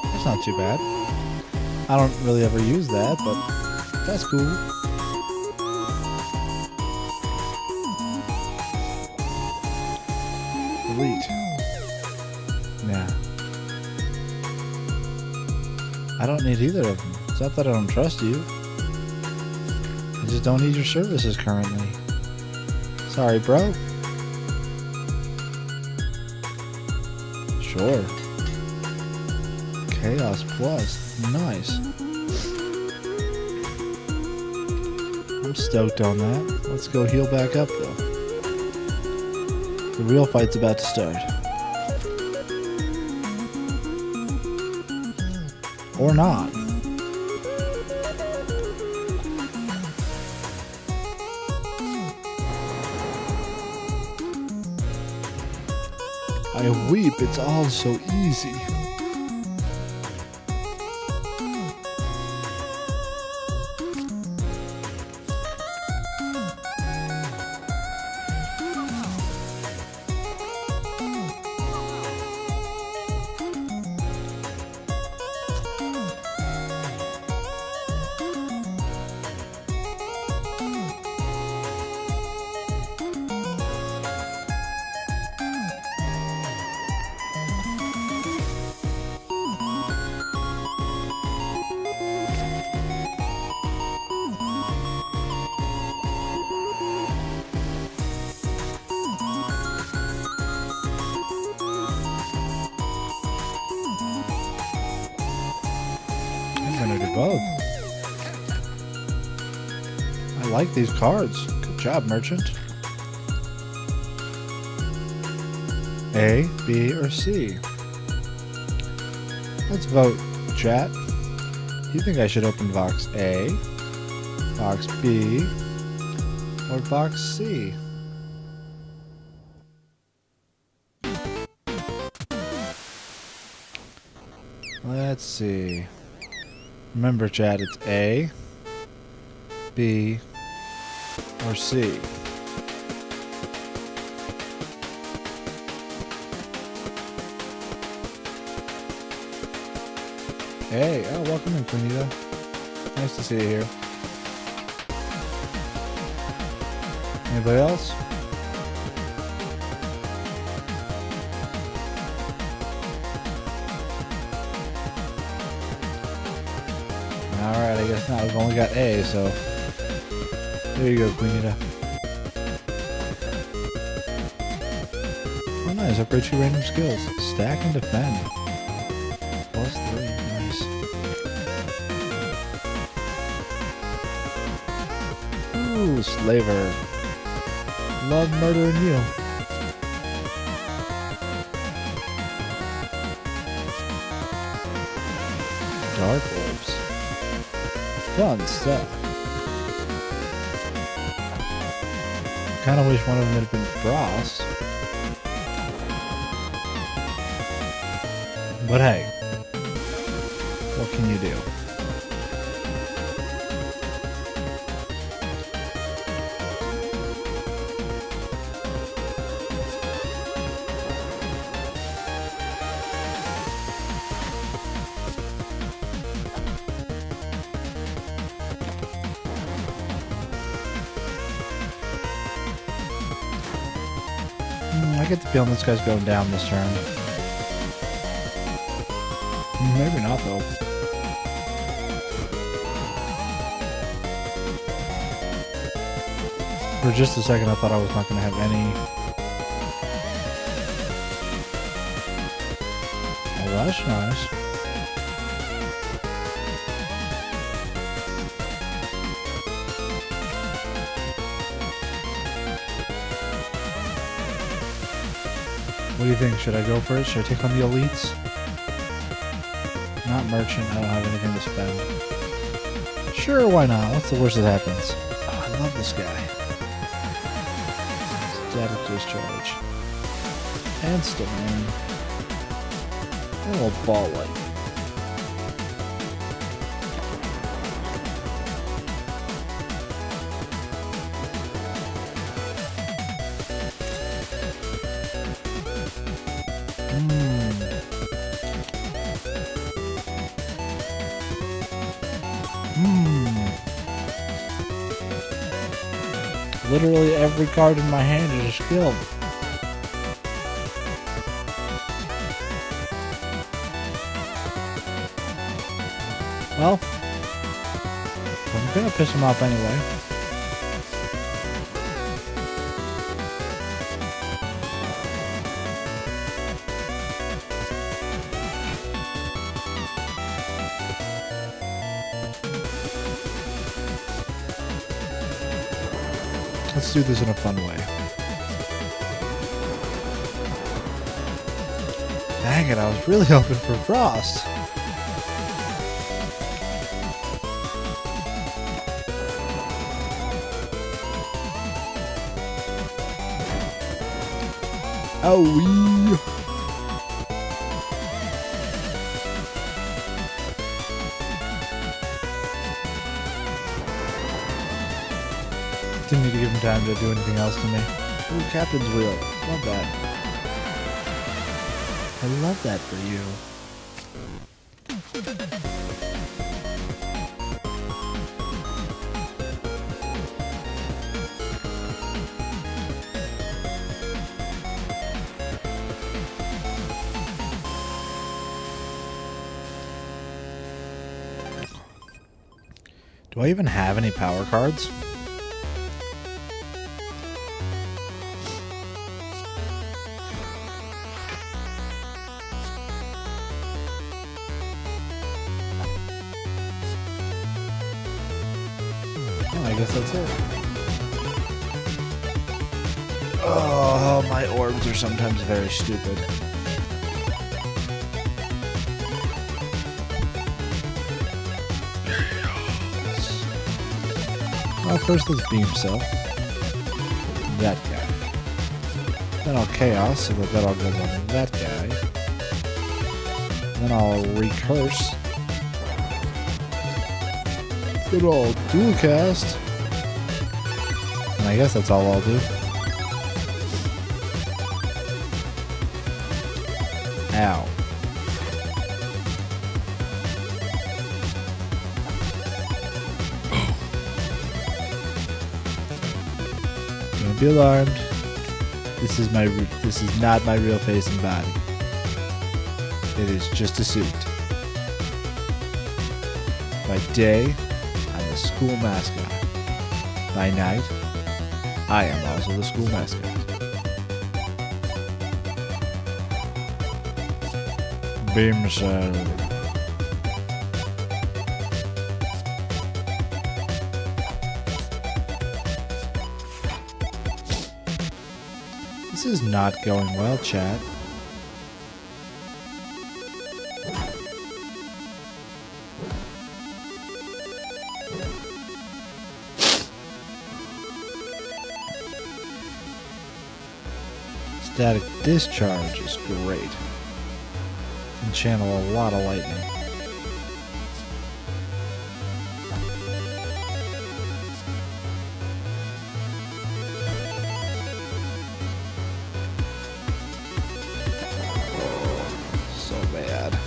[SPEAKER 2] That's not too bad. I don't really ever use that, but that's cool. Delete. Nah. I don't need either of them. It's not that I don't trust you. I just don't need your services currently. Sorry, bro. Sure. Chaos Plus. Nice. I'm stoked on that. Let's go heal back up, though. The real fight's about to start. Or not. I weep, it's all so easy. both. I like these cards. Good job, merchant. A, B, or C? Let's vote, chat. Do you think I should open box A, box B, or box C? Let's see. Remember, chat, it's A, B, or C. Hey, oh, welcome in, Queenita. Nice to see you here. Anybody else? Alright, I guess not. We've only got A, so... There you go, Queenita. Oh, nice. Upgrade 2 random skills. Stack and defend. +3. Nice. Ooh, Slaver. Love murdering you. Dark Orbs. Fun stuff. Kinda wish one of them had been Frost. But hey, what can you do? I get the feeling this guy's going down this turn. Maybe not, though. For just a second, I thought I was not going to have any... Oh, that's nice. What do you think? Should I go for it? Should I take on the elites? Not merchant. I don't have anything to spend. Sure, why not? What's the worst that happens? Oh, I love this guy. Static discharge. And storm. And a little ball lightning. Literally every card in my hand is a skill. Well, I'm gonna piss him off anyway. Let's do this in a fun way. Dang it, I was really hoping for Frost. Oh, didn't need to give him time to do anything else to me. Ooh, Captain's Wheel. Love that. I love that for you. Do I even have any power cards? guess that's it. Oh, my orbs are sometimes very stupid. Well, first let's beam cell. That guy. Then I'll chaos, so that all goes on that guy. Then I'll recurse. Then I'll dual cast. And I guess that's all I'll do. Ow. Don't be alarmed. This is not my real face and body. It is just a suit. By day, I'm the school mascot. By night, I am also the school mascot. Beam cell. This is not going well, chat. Static discharge is great. Can channel a lot of lightning. So bad.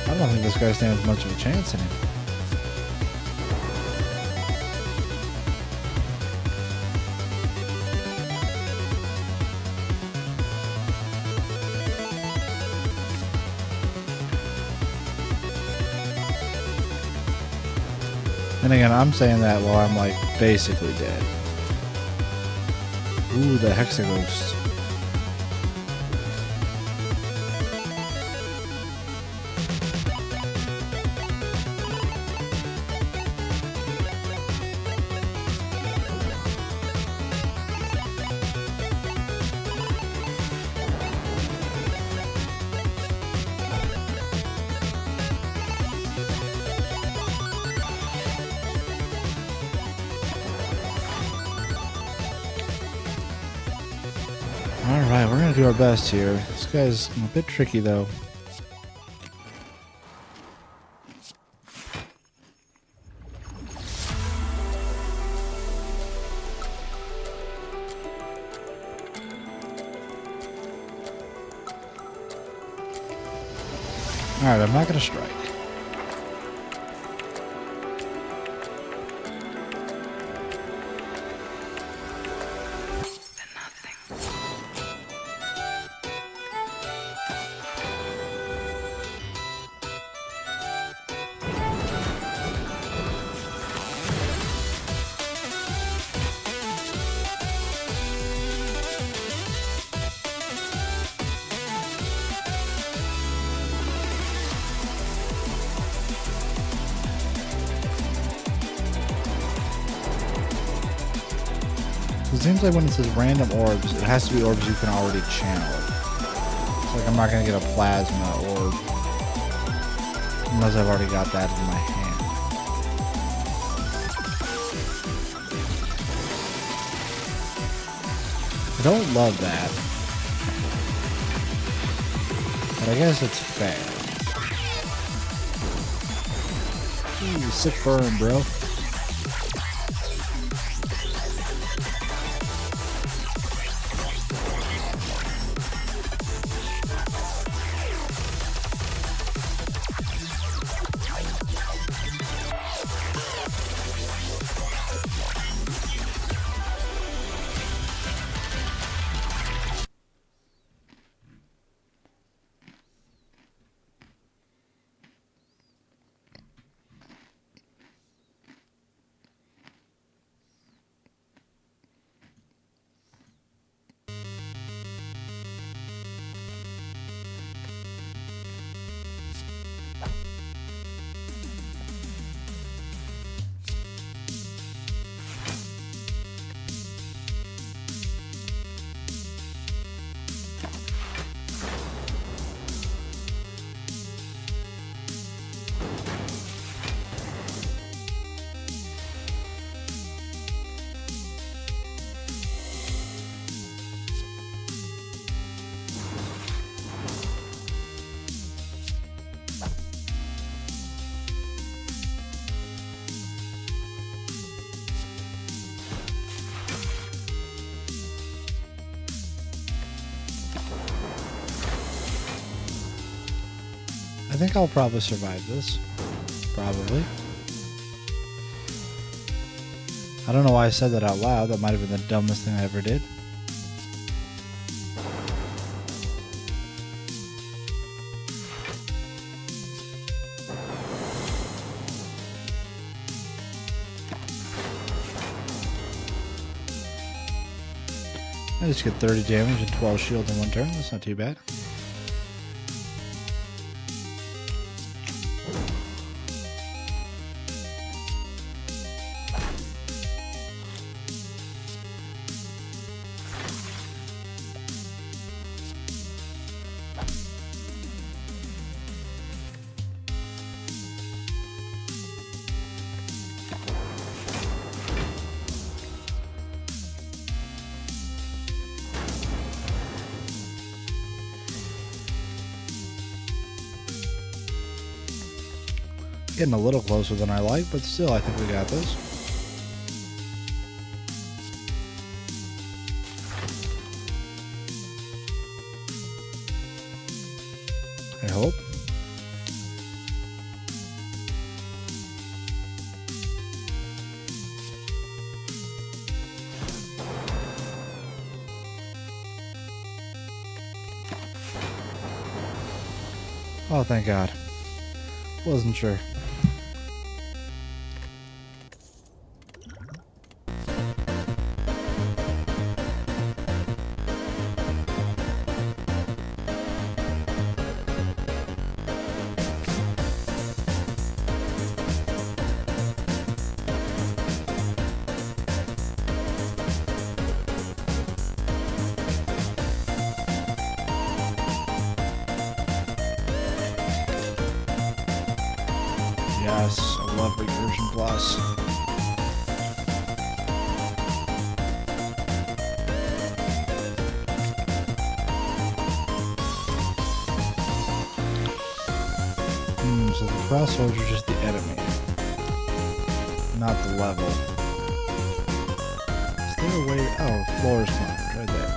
[SPEAKER 2] I don't think this guy stands much of a chance in him. And again, I'm saying that while I'm like basically dead. Ooh, the Hexaghost. Alright, we're gonna do our best here. This guy's a bit tricky though. Alright, I'm not gonna strike. It seems like when it says random orbs, it has to be orbs you can already channel. It's like I'm not going to get a plasma orb unless I've already got that in my hand. I don't love that. But I guess it's fair. Ooh, sick burn, bro. I think I'll probably survive this. Probably. I don't know why I said that out loud. That might have been the dumbest thing I ever did. I just get 30 damage and 12 shield in one turn. That's not too bad. Getting a little closer than I like, but still, I think we got this. I hope. Oh, thank God. Wasn't sure. Yes, I love Recursion Plus. So the crossroads are just the enemy, not the level. Is there a way? Oh, floor is climbed right there.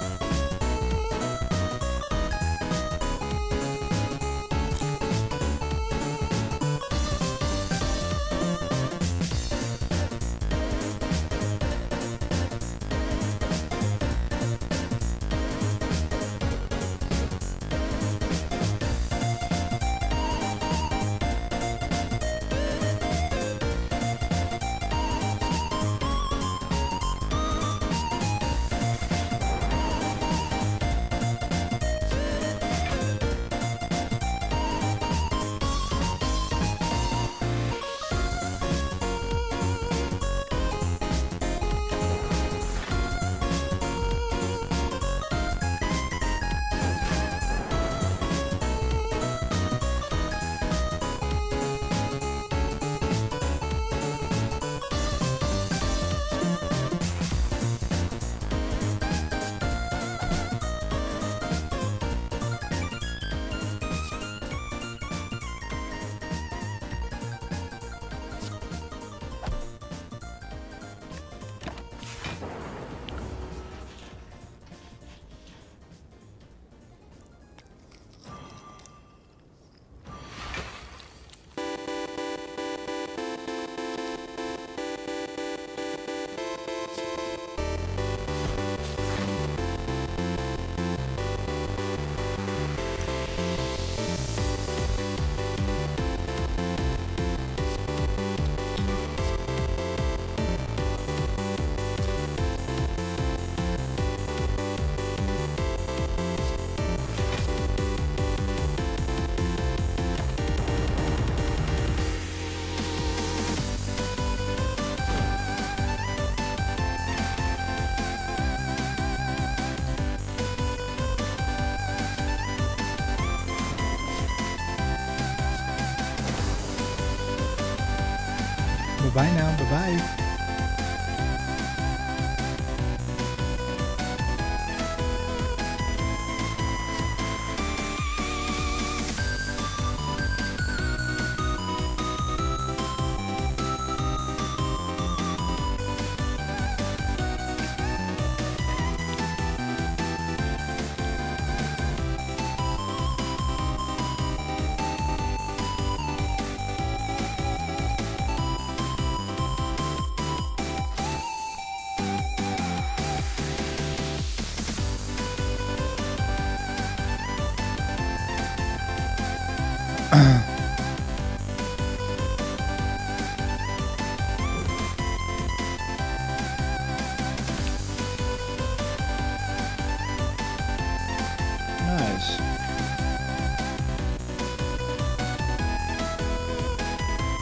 [SPEAKER 2] Bye-bye now. Bye-bye.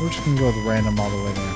[SPEAKER 2] We're just gonna go with random all the way there.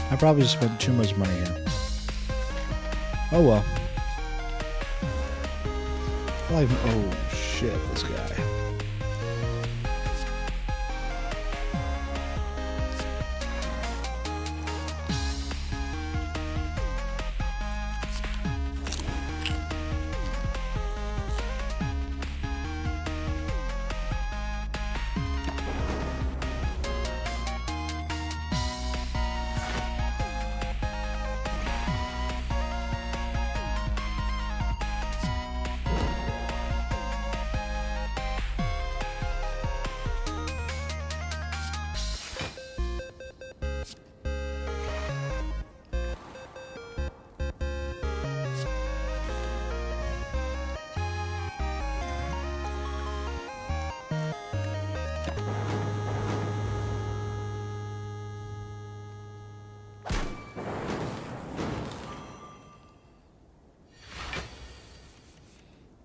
[SPEAKER 2] I probably just spent too much money here. Oh well. Like, oh shit, this guy.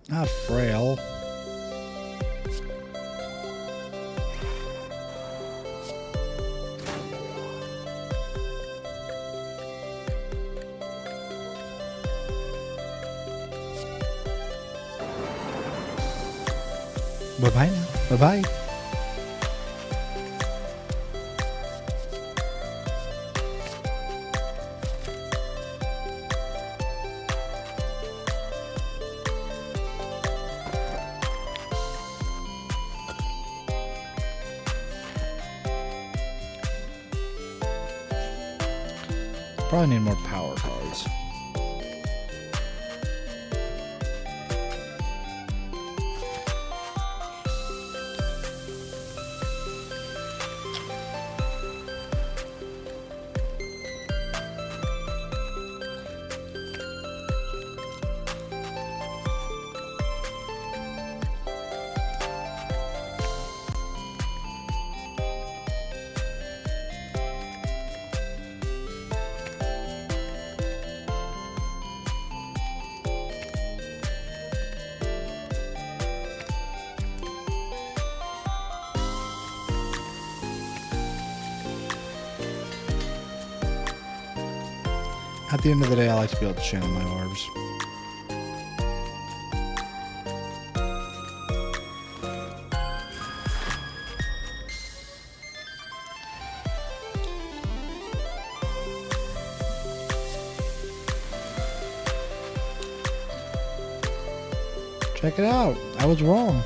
[SPEAKER 2] Not frail. Bye-bye now. Bye-bye. Probably need more power cards. At the end of the day, I like to be able to channel my orbs. Check it out. I was wrong.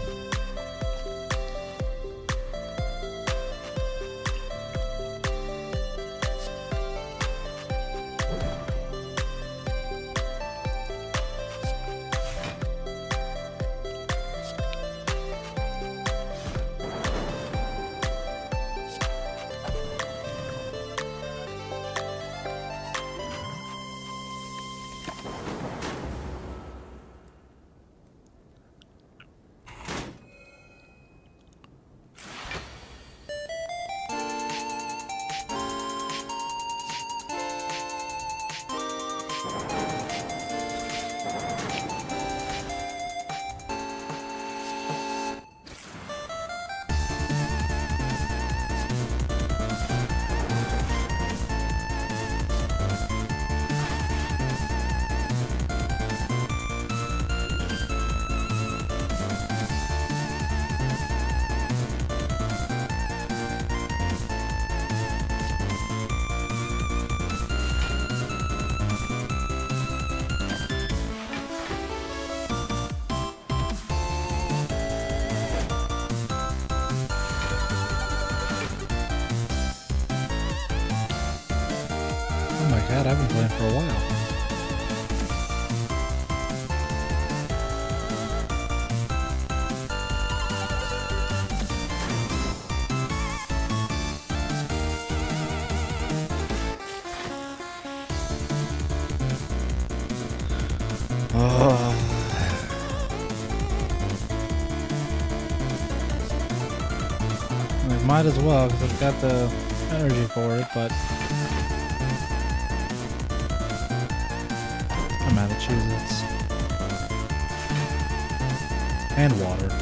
[SPEAKER 2] Oh my god, I've been playing for a while. Might as well, because I've got the energy for it, but I'm out of Cheez-Its. And water.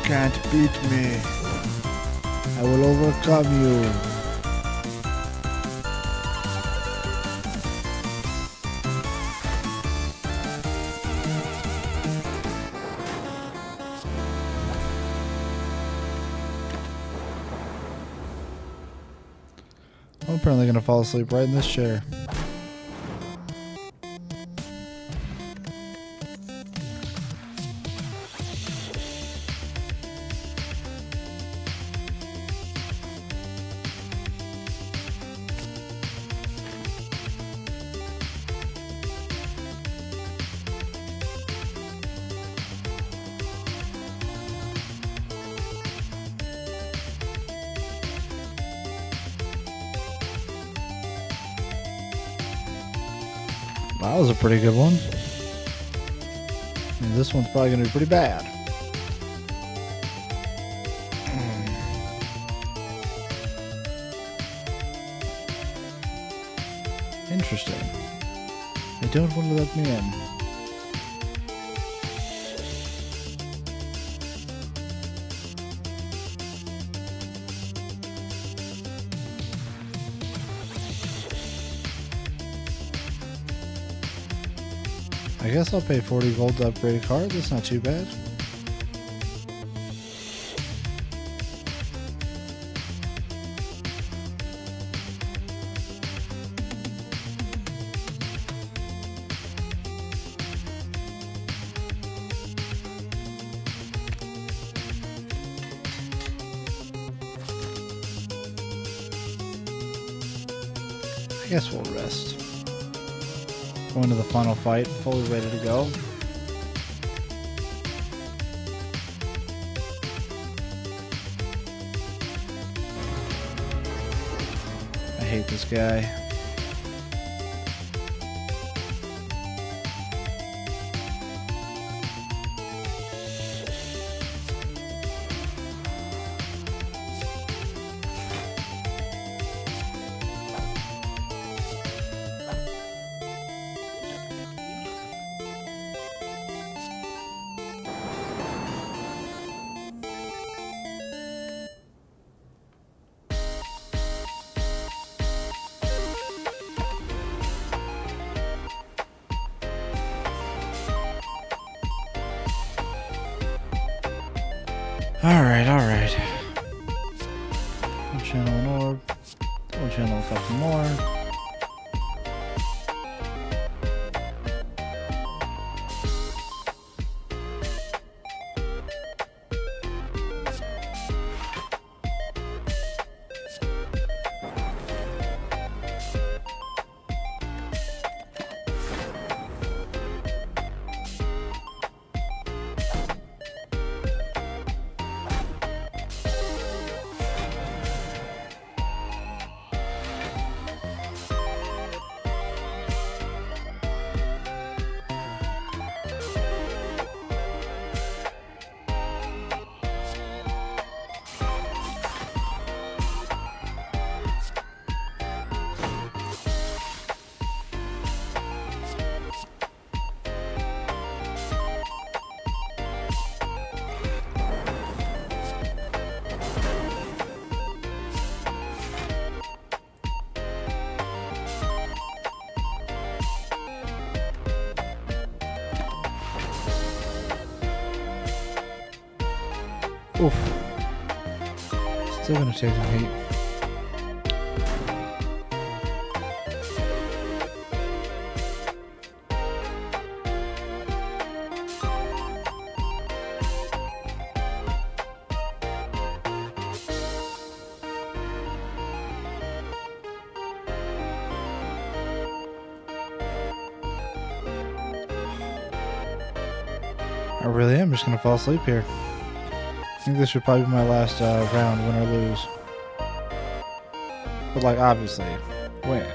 [SPEAKER 2] Can't beat me. I will overcome you. I'm apparently gonna fall asleep right in this chair. That was a pretty good one. And this one's probably going to be pretty bad. Interesting. They don't want to let me in. I guess I'll pay 40 gold to upgrade a card. That's not too bad. I guess we'll rest. Going to the final fight, fully ready to go. I hate this guy. Alright. We'll channel an orb. We'll channel a couple more. Oof. Still gonna take some heat. I really am just gonna fall asleep here. I think this should probably be my last round, win or lose. But like, obviously, win.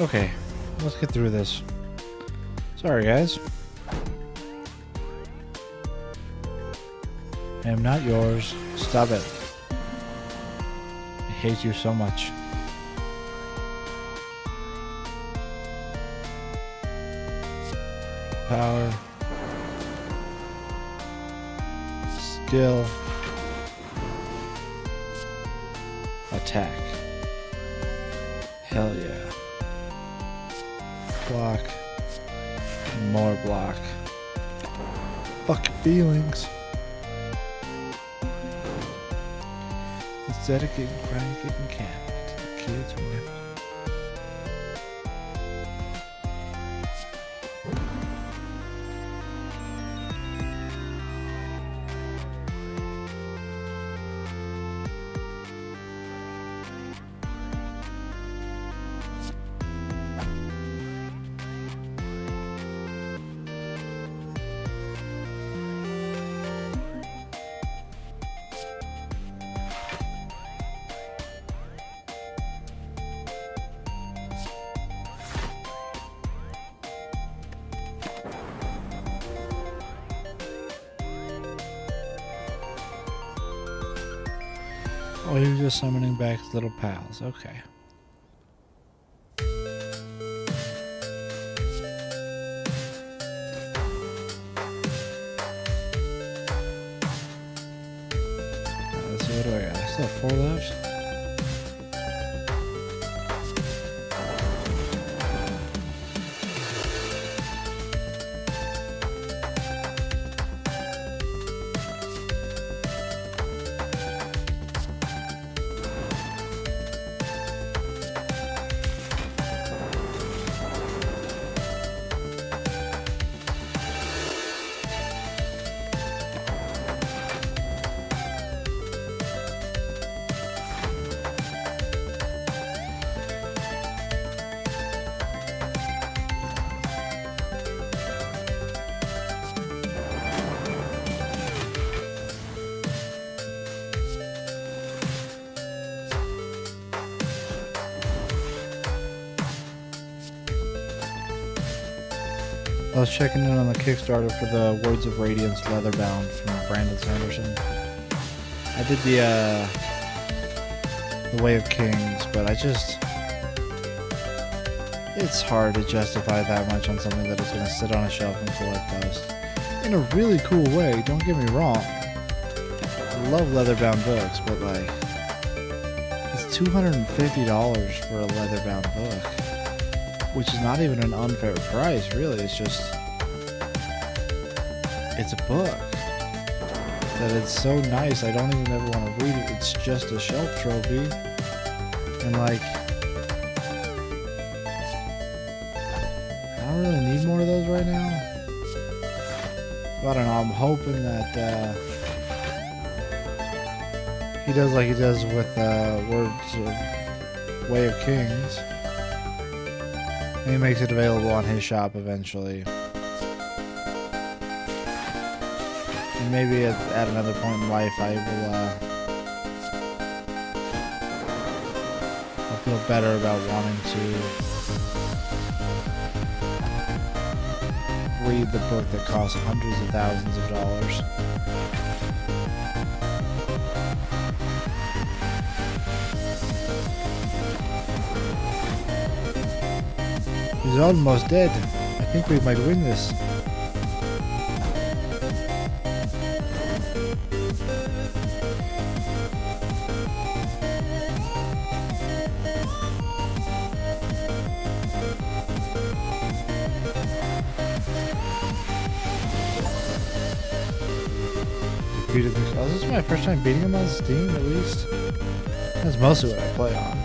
[SPEAKER 2] Okay, let's get through this. Sorry, guys. I am not yours. Stop it. I hate you so much. Power. Skill. Attack. Hell yeah. Block. More block. Fuck your feelings. Instead of getting crying, getting cat. The kids who never. Oh, he was just summoning back his little pals. Okay. Let's see, what do I got? I still have 4 left. I was checking in on the Kickstarter for the Words of Radiance Leatherbound from Brandon Sanderson. I did the Way of Kings, but it's hard to justify that much on something that is going to sit on a shelf and collect dust. In a really cool way, don't get me wrong. I love leatherbound books, but like, it's $250 for a leatherbound book. Which is not even an unfair price, really. It's just, it's a book that it's so nice I don't even ever want to read it. It's just a shelf trophy. And like, I don't really need more of those right now. But I don't know, I'm hoping that he does like he does with Words of Way of Kings. And he makes it available on his shop eventually. And maybe at another point in life I will I'll feel better about wanting to read the book that costs hundreds of thousands of dollars. He's almost dead. I think we might win this. Oh, this is my first time beating him on Steam, at least. That's mostly what I play on.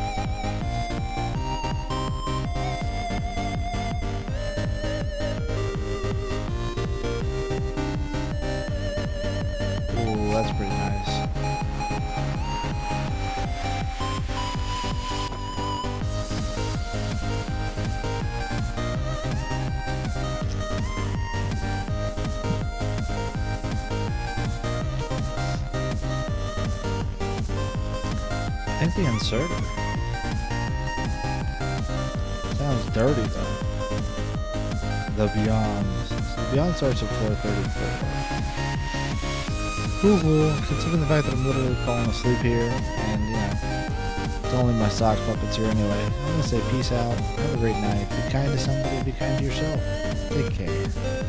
[SPEAKER 2] Ooh, that's pretty nice. I think the inserter sounds dirty though. The Beyond. The Beyond starts at 4:34. Cool. Considering the fact that I'm literally falling asleep here, and you know, it's only my sock puppets here anyway. I'm gonna say peace out. Have a great night. Be kind to somebody. Be kind to yourself. Take care.